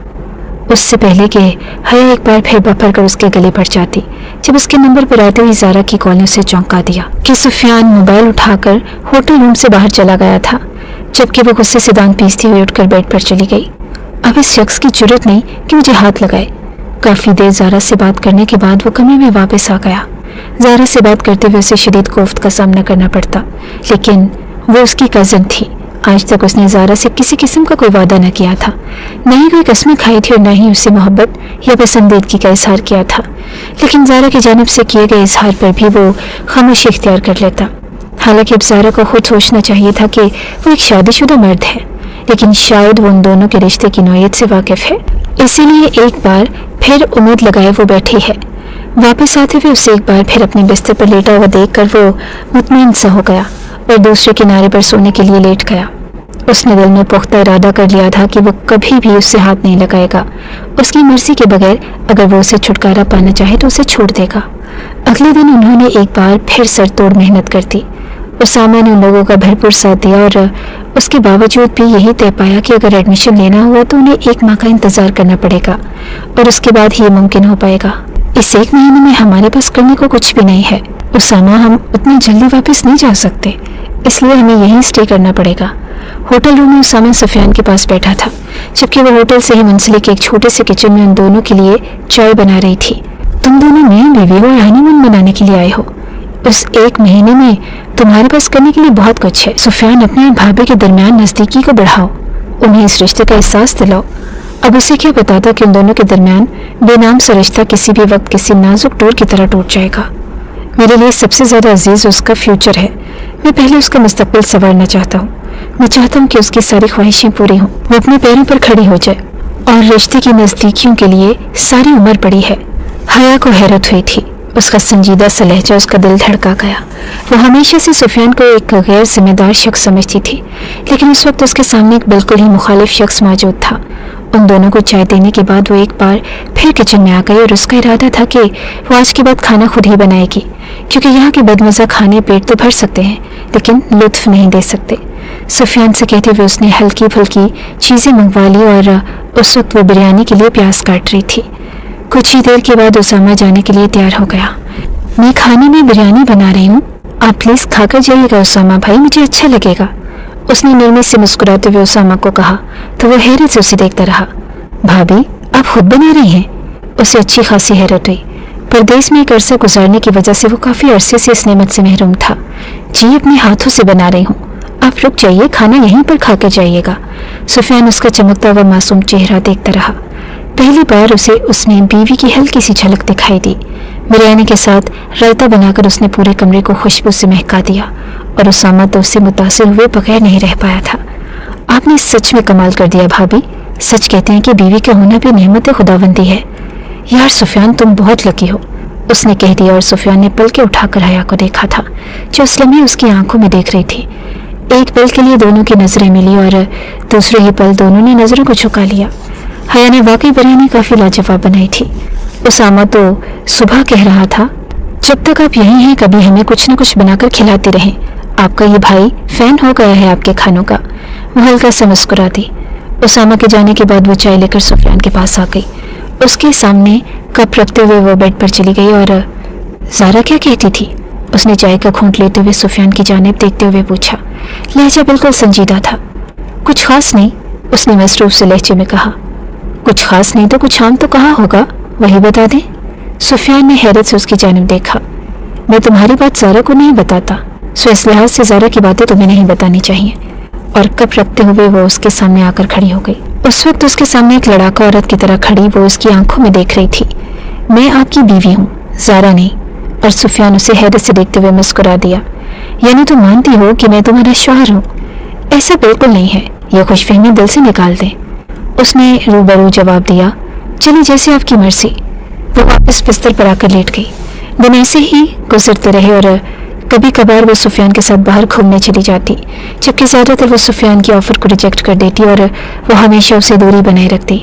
उससे पहले कि हया एक बार फिर बफर कर उसके गले पड़ जाती, जब उसके नंबर पर आते हुए ज़ारा की कॉल ने उसे चौंका दिया कि सुफियान मोबाइल उठाकर होटल रूम से बाहर चला गया था, जबकि वो गुस्से से दांत पीसती हुई उठकर बेड पर चली गई। अब इस शख्स की जुर्रत नहीं कि मुझे हाथ लगाए। काफ़ी देर ज़ारा से बात करने के बाद वो कमरे में वापस आ गया। ज़ारा से बात करते हुए उसे शदीद कोफ्त का सामना करना पड़ता, लेकिन वो उसकी कज़न थी। आज तक उसने ज़ारा से किसी किस्म का कोई वादा न किया था, न ही कोई कस्में खाई थी और न ही उससे मोहब्बत या पसंदीदगी का इजहार किया था। लेकिन ज़ारा की जानिब से किए गए इजहार पर भी वो खामोशी इख्तियार कर लेता। हालांकि अब ज़ारा को खुद सोचना चाहिए था कि वो एक शादीशुदा मर्द है, लेकिन शायद वो उन दोनों के रिश्ते की नौयत से वाकिफ है, इसीलिए एक बार फिर उम्मीद लगाए वो बैठी है। वापस आते हुए उसे एक बार फिर अपने बिस्तर पर लेटा हुआ देखकर वो मुतमईन सा हो गया और दूसरे किनारे पर सोने के लिए लेट गया। उसने दिल में पुख्ता इरादा कर लिया था कि वो कभी भी उससे हाथ नहीं लगाएगा। उसकी मर्जी के बगैर अगर वो उसे छुटकारा पाना चाहे तो उसे छोड़ देगा। अगले दिन उन्होंने एक बार फिर सरतोड़ मेहनत कर दी। उसामा ने उन लोगों का भरपूर साथ दिया और उसके बावजूद भी यही तय पाया कि अगर एडमिशन लेना हुआ तो उन्हें 1 माह का इंतज़ार करना पड़ेगा और उसके बाद ही ये मुमकिन हो पाएगा। इस 1 महीने में हमारे पास करने को कुछ भी नहीं है उसामा, हम उतनी जल्दी वापस नहीं जा सकते, इसलिए हमें यहीं स्टे करना पड़ेगा। होटल रूम में उसामा सुफियान के पास बैठा था, जबकि वो होटल से ही मुंसलिक एक छोटे से किचन में उन दोनों के लिए चाय बना रही थी। तुम दोनों नई बीवी हो या हनीमून मनाने के लिए आए हो? उस 1 महीने में तुम्हारे पास करने के लिए बहुत कुछ है। सुफियान, अपने और भाभी के दरमियान नज़दीकी को बढ़ाओ, उन्हें इस रिश्ते का एहसास दिलाओ। अब उसे क्या पता था कि उन दोनों के दरमियान बेनाम सा रिश्ता किसी भी वक्त किसी नाजुक डोर की तरह टूट जाएगा। मेरे लिए सबसे ज़्यादा अजीज उसका फ्यूचर है। मैं पहले उसका मुस्तकबिल संवारना चाहता हूँ। मैं चाहता हूँ कि उसकी सारी ख्वाहिशें पूरी हों, वो अपने पैरों पर खड़ी हो जाए और रिश्ते की नज़दीकियों के लिए सारी उम्र पड़ी है। हया को हैरत हुई थी। उसका संजीदा सा लहजा उसका दिल धड़का गया। वो हमेशा से सुफियान को एक गैर जिम्मेदार शख्स समझती थी, लेकिन उस वक्त उसके सामने एक बिल्कुल ही मुखालिफ शख्स मौजूद था। उन दोनों को चाय देने के बाद वो एक बार फिर किचन में आ गई और उसका इरादा था कि वो आज के बाद खाना खुद ही बनाएगी, क्योंकि यहाँ के बदमज़ा खाने पेट तो भर सकते हैं लेकिन लुत्फ नहीं दे सकते। सुफियान से कहते हुए उसने हल्की फुल्की चीज़ें मंगवा ली और उस वक्त वो बिरयानी के लिए प्याज काट रही थी। कुछ ही देर के बाद उसामा जाने के लिए तैयार हो गया। मैं खाने में बिरयानी बना रही हूँ, आप प्लीज़ खाकर जाइएगा उसामा भाई, मुझे अच्छा लगेगा, उसने नरमी से मुस्कुराते हुए उसामा को कहा तो वो हैरत से उसे देखता रहा। भाभी आप खुद बना रही हैं? उसे अच्छी खासी हैरत हुई। परदेश में एक अरसा गुजारने की वजह से वो काफ़ी अरसे से इस नेमत से महरूम था। जी अपने हाथों से बना रही हूँ, आप रुक जाइए, खाना यहीं पर खाकर जाइएगा। सुफियान उसका चमकता हुआ मासूम चेहरा देखता रहा। पहली बार उसे उसने बीवी की हल्की सी झलक दिखाई दी। बिरयानी के साथ रायता बनाकर उसने पूरे कमरे को खुशबू से महका दिया और उसामा तो उससे मुतासिर हुए बगैर नहीं रह पाया था। आपने सच में कमाल कर दिया भाभी, सच कहते हैं कि बीवी का होना भी नेमत खुदाबंदी है। यार सुफियान तुम बहुत लकी हो, उसने कह दिया और सुफियान ने पलके उठाकर हया को देखा था जो उस लम्हे उसकी आंखों में देख रही थी। एक पल के लिए दोनों की नजरें मिली और दूसरे ही पल दोनों ने नजरों को झुका लिया। हया ने वाकई बिरयानी काफ़ी लाजवाब बनाई थी। उसामा तो सुबह कह रहा था जब तक आप यहीं हैं कभी हमें कुछ न कुछ बनाकर खिलाते रहें, आपका ये भाई फैन हो गया है आपके खानों का। वो हल्का सा मुस्कुरा दी। उसामा के जाने के बाद वो चाय लेकर सुफियान के पास आ गई। उसके सामने कप रखते हुए वो बेड पर चली गई और ज़ारा क्या कहती थी? उसने चाय का घूंट लेते हुए सुफियान की जानिब देखते हुए पूछा। लहजा बिल्कुल संजीदा था। कुछ खास नहीं, उसने मसरूफ से लहजे में कहा। कुछ खास नहीं तो कुछ आम तो कहा होगा, वही बता दें। सुफियान ने हैरत से उसकी जानिब देखा। मैं तुम्हारी बात ज़ारा को नहीं बताता, सो इस लिहाज से ज़ारा की बातें तुम्हें नहीं बतानी चाहिए। और कप रखते हुए वो उसके सामने आकर खड़ी हो गई। उस वक्त उसके सामने एक लड़ाका औरत की तरह खड़ी वो उसकी आंखों में देख रही थी। मैं आपकी बीवी हूँ, ज़ारा नहीं। और सुफियान उसे हैरत से देखते हुए मुस्कुरा दिया। यानी तुम मानती हो कि मैं तुम्हारा शौहर हूँ? ऐसा बिल्कुल नहीं है, यह खुशफहमी दिल से निकाल दें, उसने रूबरू जवाब दिया। चलिए जैसे आपकी मर्जी। वो वापस बिस्तर पर आकर लेट गई। दिन ऐसे ही गुजरते रहे और कभी कभार वो सुफियान के साथ बाहर घूमने चली जाती, जबकि ज़्यादातर वो सुफियान की ऑफ़र को रिजेक्ट कर देती और वो हमेशा उसे दूरी बनाए रखती।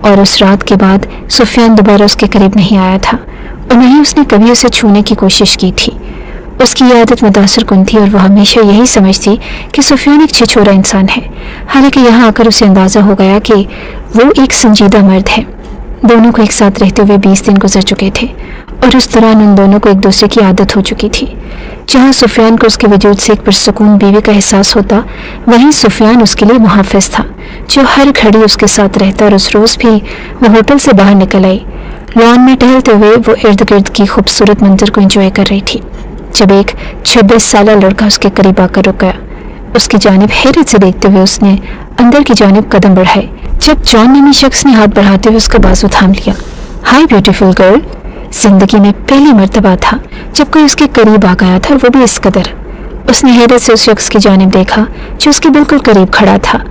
और उस रात के बाद सुफियान दोबारा उसके करीब नहीं आया था और न ही उसने कभी उसे छूने की कोशिश की थी। उसकी ये आदत मुतासर कुन थी और वह हमेशा यही समझती कि सुफियान एक छिछोरा इंसान है। हालांकि यहाँ आकर उसे अंदाज़ा हो गया कि वो एक संजीदा मर्द है। दोनों को एक साथ रहते हुए 20 दिन गुजर चुके थे और उस दौरान उन दोनों को एक दूसरे की आदत हो चुकी थी। जहाँ सुफियान को उसके वजूद से एक पुरसुकून बीवी का एहसास होता, वहीं सुफियान उसके लिए मुहाफ़िज़ था जो हर घड़ी उसके साथ रहता। और उस रोज़ भी वो होटल से बाहर निकल आई। लॉन में टहलते हुए वो इर्द गिर्द की खूबसूरत मंजर को एंजॉय कर रही थी जब एक 26 साला लड़का उसके करीब आकर रुक गया। उसकी जानिब हैरत से देखते हुए उसने अंदर की जानिब कदम बढ़ाए जब जॉन नामी शख्स ने हाथ बढ़ाते हुए उसका बाजू थाम लिया। हाय ब्यूटीफुल गर्ल। जिंदगी में पहली मर्तबा था जब कोई उसके करीब आ गया था, वो भी इस कदर। उसने हैरत से उस शख्स की जानिब देखा जो उसके बिल्कुल करीब खड़ा था।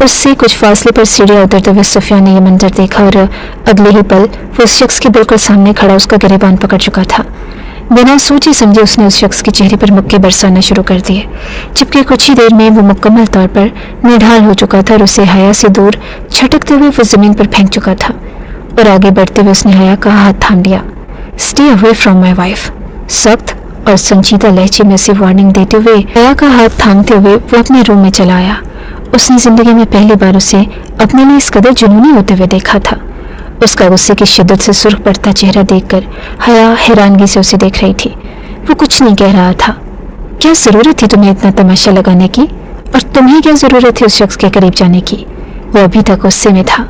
उससे कुछ फासले पर सीढ़ियाँ उतरते हुए सुफियान ने यह मंजर देखा और अगले ही पल वो उस शख्स के बिल्कुल सामने खड़ा उसका गिरेबान पकड़ चुका था। बिना सोचे समझे उसने उस शख्स के चेहरे पर मुक्के बरसाना शुरू कर दिए, जबकि कुछ ही देर में वो मुकम्मल तौर पर निढाल हो चुका था और उसे हया से दूर छटकते हुए वो ज़मीन पर फेंक चुका था। और आगे बढ़ते हुए उसने हया का हाथ थाम लिया। Stay away from my wife. सख्त और संजीदा लहजे में उसे वार्निंग देते हुए हया का हाथ थामते हुए वो अपने रूम में चला आया। उसने ज़िंदगी में पहली बार उसे अपने लिए इस कदर जुनूनी होते हुए देखा था। उसका गुस्से की शिद्दत से सुर्ख पड़ता चेहरा देखकर हया हैरानगी से उसे देख रही थी। वो कुछ नहीं कह रहा था। क्या ज़रूरत थी तुम्हें इतना तमाशा लगाने की? और तुम्हें क्या ज़रूरत थी उस शख्स के करीब जाने की? वो अभी तक गुस्से में था।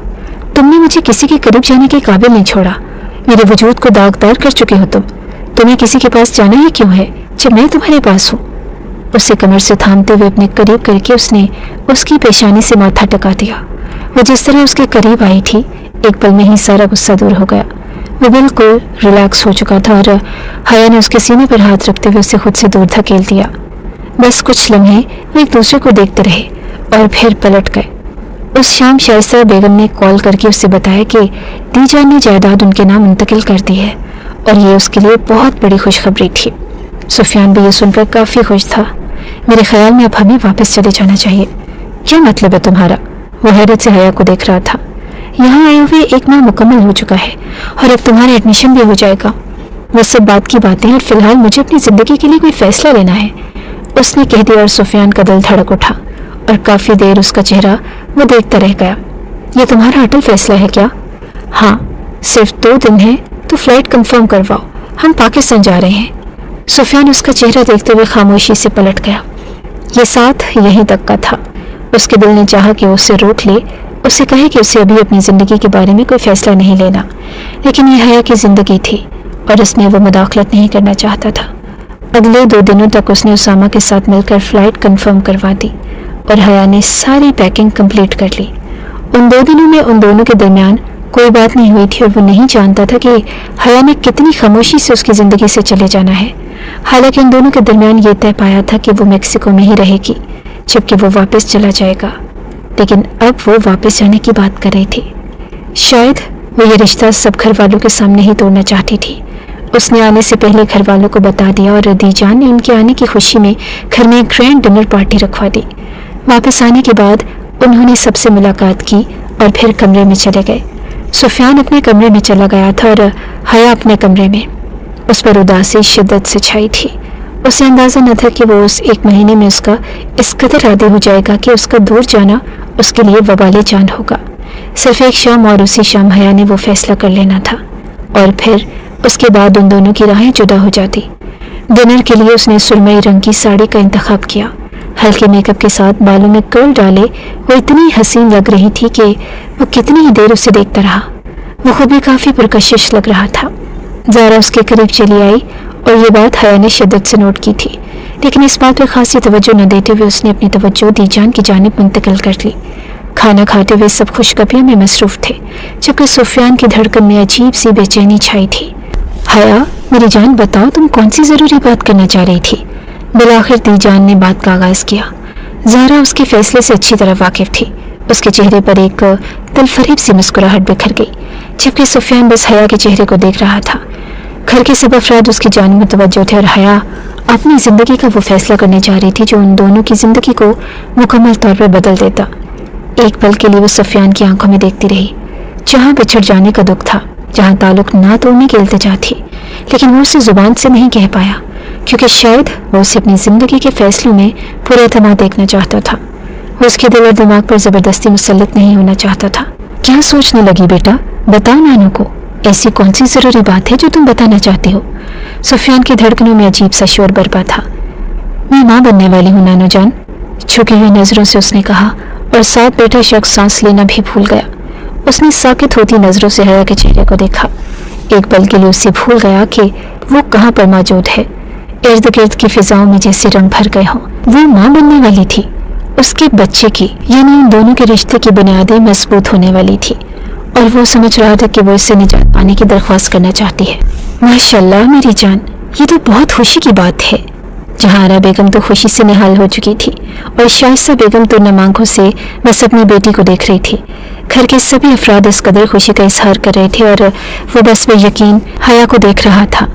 तुमने मुझे किसी के करीब जाने के काबिल नहीं छोड़ा। मेरे वजूद को दागदार कर चुके हो तुम। तुम्हें किसी के पास जाना ही क्यों है जब मैं तुम्हारे पास हूँ? उसे कमर से थामते हुए अपने करीब करके उसने उसकी पेशानी से माथा टका दिया। वो जिस तरह उसके करीब आई थी, एक पल में ही सारा गुस्सा दूर हो गया। वो बिल्कुल रिलैक्स हो चुका था और हया ने उसके सीने पर हाथ रखते हुए उसे खुद से दूर धकेल दिया। बस कुछ लम्हे वो एक दूसरे को देखते रहे और फिर पलट गए। उस शाम शाइस्ता बेगम ने कॉल करके उससे बताया कि दीजान ने जायदाद उनके नाम मुंतकिल कर दी है और ये उसके लिए बहुत बड़ी खुशखबरी थी। सुफियान भी ये सुनकर काफ़ी खुश था। मेरे ख्याल में अब हमें वापस चले जाना चाहिए। क्या मतलब है तुम्हारा? वो हैरत से हया को देख रहा था। यहाँ आए हुए 1 माह मुकम्मल हो चुका है और अब तुम्हारा एडमिशन भी हो जाएगा। वो सब बात की बातें और फिलहाल मुझे अपनी जिंदगी के लिए कोई फैसला लेना है, उसने कह दिया और सुफियान का दिल धड़क उठा और काफी देर उसका चेहरा वो देखता रह गया। ये तुम्हारा अटल फैसला है क्या? हाँ, सिर्फ 2 दिन है तो फ्लाइट कंफर्म करवाओ, हम पाकिस्तान जा रहे हैं। सुफियान उसका चेहरा देखते हुए खामोशी से पलट गया। ये साथ यहीं तक का था। उसके दिल ने चाहा कि उसे रोक ले, उसे कहे कि उसे अभी अपनी ज़िंदगी के बारे में कोई फैसला नहीं लेना, लेकिन यह हया की ज़िंदगी थी और उसने वो मुदाखलत नहीं करना चाहता था। अगले 2 दिनों तक उसने उसामा के साथ मिलकर फ़्लाइट कंफर्म करवा दी और हया ने सारी पैकिंग कंप्लीट कर ली। उन 2 दिनों में उन दोनों के दरमियान कोई बात नहीं हुई थी और वो नहीं जानता था कि हया ने कितनी खामोशी से उसकी ज़िंदगी से चले जाना है। हालांकि उन दोनों के दरमियान ये तय पाया था कि वो मेक्सिको में ही रहेगी जबकि वो वापस चला जाएगा, लेकिन अब वो वापस जाने की बात कर रही थी। शायद वो ये रिश्ता सब घर वालों के सामने ही तोड़ना चाहती थी। उसने आने से पहले घर वालों को बता दिया और दीजान ने उनके आने की खुशी में घर में एक ग्रैंड डिनर पार्टी रखवा दी। वापस आने के बाद उन्होंने सबसे मुलाकात की और फिर कमरे में चले गए। सुफियान अपने कमरे में चला गया था और हया अपने कमरे में। उस पर उदासी शिद्दत से छाई थी। उसे अंदाज़ा न था कि वो उस 1 महीने में उसका इस कदर आदी हो जाएगा कि उसका दूर जाना उसके लिए वबाले जान होगा। सिर्फ एक शाम और उसी शाम हया ने वो फैसला कर लेना था और फिर उसके बाद उन दोनों की राहें जुदा हो जाती। डिनर के लिए उसने सुरमई रंग की साड़ी का इंतखाब किया। हल्के मेकअप के साथ बालों में कर्ल डाले वो इतनी हसीन लग रही थी कि वो कितनी ही देर उसे देखता रहा। वो खुद भी काफ़ी पुरकशिश लग रहा था। ज़ारा उसके करीब चली आई और ये बात हया ने शिद्दत से नोट की थी, लेकिन इस बात पर खासी तवज्जो न देते हुए उसने अपनी तवज्जो दीजान की जानिब मुंतकिल कर ली। खाना खाते हुए सब खुशखबरियों में मसरूफ़ थे, जबकि सुफियान की धड़कन में अजीब सी बेचैनी छाई थी। हया, मेरी जान बताओ, तुम कौन सी ज़रूरी बात करना चाह रही थी? बिलाखिर दीजान ने बात का आगाज़ किया। ज़ारा उसके फैसले से अच्छी तरह वाकिफ थी। उसके चेहरे पर एक दिलफरेब सी मुस्कुराहट बिखर गई, जबकि सुफियान बस हया के चेहरे को देख रहा था। घर के सब अफराद उसकी जानिब मुतवज्जो थे और हया अपनी ज़िंदगी का वो फैसला करने जा रही थी जो उन दोनों की ज़िंदगी को मुकम्मल तौर पर बदल देता। एक पल के लिए वो सुफियान की आंखों में देखती रही। जहाँ बिछड़ जाने का दुख था, जहाँ ताल्लुक ना तोड़ने की इल्तिजा थी, लेकिन वो उसे ज़ुबान से नहीं कह पाया क्योंकि शायद वो उसे अपनी ज़िंदगी के फैसलों में पूरे एतमाद देखना चाहता था। वो उसके दिल और दिमाग पर ज़बरदस्ती मुसल्लत नहीं होना चाहता था। क्या सोचने लगी बेटा? बताओ नानू को, ऐसी कौन सी ज़रूरी बात है जो तुम बताना चाहती हो? सुफियान की धड़कनों में अजीब सा शोर बरपा था। मैं माँ बनने वाली हूँ नानू जान, झुकी हुई नज़रों से उसने कहा और साथ बैठा शख्स सांस लेना भी भूल गया। उसने साकित होती नज़रों से हया के चेहरे को देखा। एक पल के लिए उसे भूल गया कि वो कहाँ पर मौजूद है। इर्द गिर्द की फिजाओं में जैसे रंग भर गए हों। वो माँ बनने वाली थी, उसके बच्चे की, यानी उन दोनों के रिश्ते की बुनियादें मजबूत होने वाली थी और वो समझ रहा था कि वो इससे निजात पाने की दरख्वास्त करना चाहती है। माशाल्लाह मेरी जान, ये तो बहुत खुशी की बात है। जहारा बेगम तो खुशी से निहाल हो चुकी थी और शाइस्ता बेगम तो नम आंखों से बस अपनी बेटी को देख रही थी। घर के सभी अफराद इस कदर खुशी का इजहार कर रहे थे और वो बस बेयकीन हया को देख रहा था।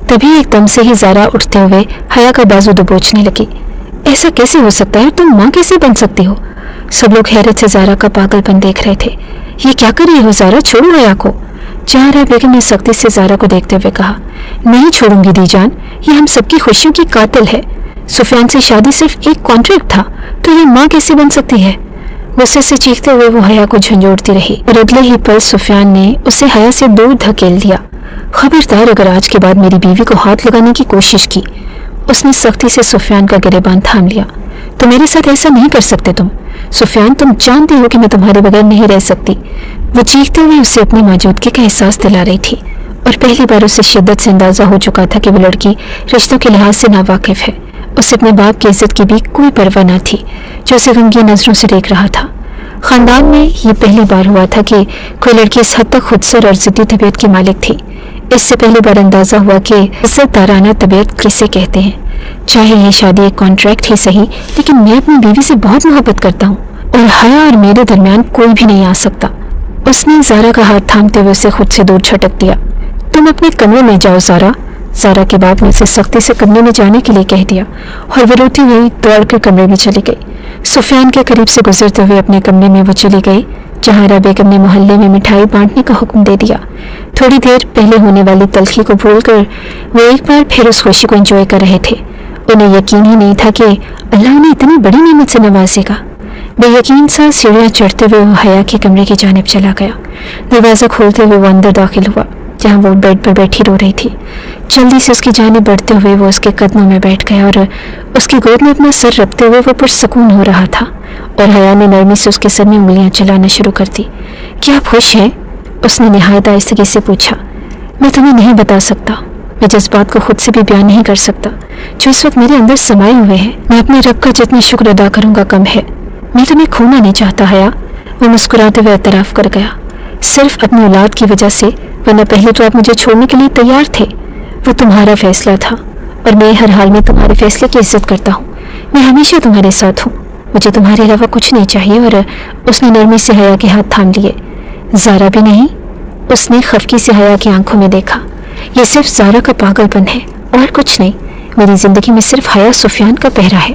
तभी एकदम से ही ज़ारा उठते हुए हया का बाजू दबोचने लगी। ऐसा कैसे हो सकता है? तुम माँ कैसे बन सकती हो? सब लोग हैरत से ज़ारा का पागलपन देख रहे थे। ये क्या कर रही हो ज़ारा? छोड़ो हया को। जहारा बेगम ने सख्ती से ज़ारा को देखते हुए कहा, नहीं छोड़ूंगी दीजान, ये हम सबकी खुशियों की कातिल है। सुफियान से शादी सिर्फ एक कॉन्ट्रैक्ट था, तो ये माँ कैसे बन सकती है? गुस्से से चीखते हुए वो हया को झंझोड़ती रही और अगले ही पल सुफियान ने उसे हया से दूर धकेल दिया। खबरदार, अगर आज के बाद मेरी बीवी को हाथ लगाने की कोशिश की। उसने सख्ती से सुफियान का गिरेबान थाम लिया। तो मेरे साथ ऐसा नहीं कर सकते तुम। सुफियान, तुम जानते हो कि मैं तुम्हारे बगैर नहीं रह सकती। वो चीखते हुए उसे अपनी मौजूदगी का एहसास दिला रही थी और पहली बार उसे शिद्दत से अंदाजा हो चुका था कि वो लड़की रिश्तों के लिहाज से नावाकिफ है। उसे अपने बाप की इज्जत की भी कोई परवाह न थी जो उसे गंभीर नजरों से देख रहा था। खानदान में ये पहली बार हुआ था कि कोई लड़की इस हद तक खुदसर और जिद्दी तबीयत की मालिक थी। इससे पहली बार अंदाजा हुआ कि इज्जतदाराना तबीयत किसे कहते हैं। चाहे ये शादी एक कॉन्ट्रैक्ट ही सही, लेकिन मैं अपनी बीवी से बहुत मोहब्बत करता हूँ और हया और मेरे दरमियान कोई भी नहीं आ सकता। उसने ज़ारा का हाथ थामते हुए उसे खुद से दूर छटक दिया। तुम अपने कमरे में जाओ ज़ारा। ज़ारा के बाप ने उसे सख्ती से कमरे में जाने के लिए कह दिया और वो रोती हुई दौड़ कर कमरे में चली गई। सुफियान के करीब से गुजरते हुए अपने कमरे में वो चली गई जहारा बेगम ने मोहल्ले में मिठाई बांटने का हुक्म दे दिया। थोड़ी देर पहले होने वाली तलखी को भूलकर वो एक बार फिर उस खुशी को एंजॉय कर रहे थे। उन्हें यकीन ही नहीं था कि अल्लाह उन्हें इतनी बड़ी नेमत से नवाजेगा। बेयकीन सा सीढ़ियाँ चढ़ते हुए वो हया के कमरे की जानिब चला गया। दरवाज़ा खोलते हुए वो अंदर दाखिल हुआ, जहाँ वो बेड पर बैठी रो रही थी। जल्दी से उसकी जानिब बढ़ते हुए वो उसके कदमों में बैठ गया और उसकी गोद में अपना सर रखते हुए वो पुरसकून हो रहा था। और हया ने नरमी से उसके सर में उंगलियां चलाना शुरू कर दी। क्या आप खुश हैं? उसने निहायत आहिस्तगी से पूछा। मैं तुम्हें नहीं बता सकता, मैं जज्बात को खुद से भी बयान नहीं कर सकता जो इस वक्त मेरे अंदर समाये हुए हैं। मैं अपने रब का जितना शुक्र अदा करूंगा कम है। मैं तुम्हें खोना नहीं चाहता हया, वो मुस्कुराते हुए एतराफ़ कर गया। सिर्फ अपनी औलाद की वजह से, वरना पहले तो आप मुझे छोड़ने के लिए तैयार थे। वो तुम्हारा फैसला था और मैं हर हाल में तुम्हारे फैसले की इज्जत करता हूँ। मैं हमेशा तुम्हारे साथ हूँ, मुझे तुम्हारे अलावा कुछ नहीं चाहिए। और उसने नरमी से हया के हाथ थाम लिए। ज़ारा भी नहीं, उसने खफकी से हया की आंखों में देखा। ये सिर्फ ज़ारा का पागलपन है और कुछ नहीं। मेरी ज़िंदगी में सिर्फ हया सुफियान का पहरा है।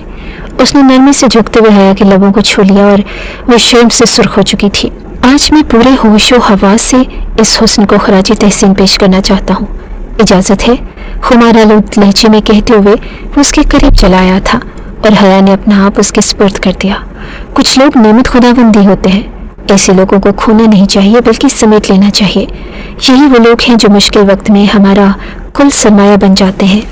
उसने नरमी से झुकते हुए हया के लबों को छू लिया और वो शर्म से सुर्ख हो चुकी थी। आज मैं पूरे होशो हवास से इस हुस्न को खराजी तहसीन पेश करना चाहता हूँ, इजाज़त है? खुमार आलूद लहजे में कहते हुए वो उसके करीब चला आया था और हया ने अपना आप उसके स्पुर्द कर दिया। कुछ लोग नेमत खुदाबंदी होते हैं, ऐसे लोगों को खोना नहीं चाहिए बल्कि समेट लेना चाहिए। यही वो लोग हैं जो मुश्किल वक्त में हमारा कुल सरमाया बन जाते हैं।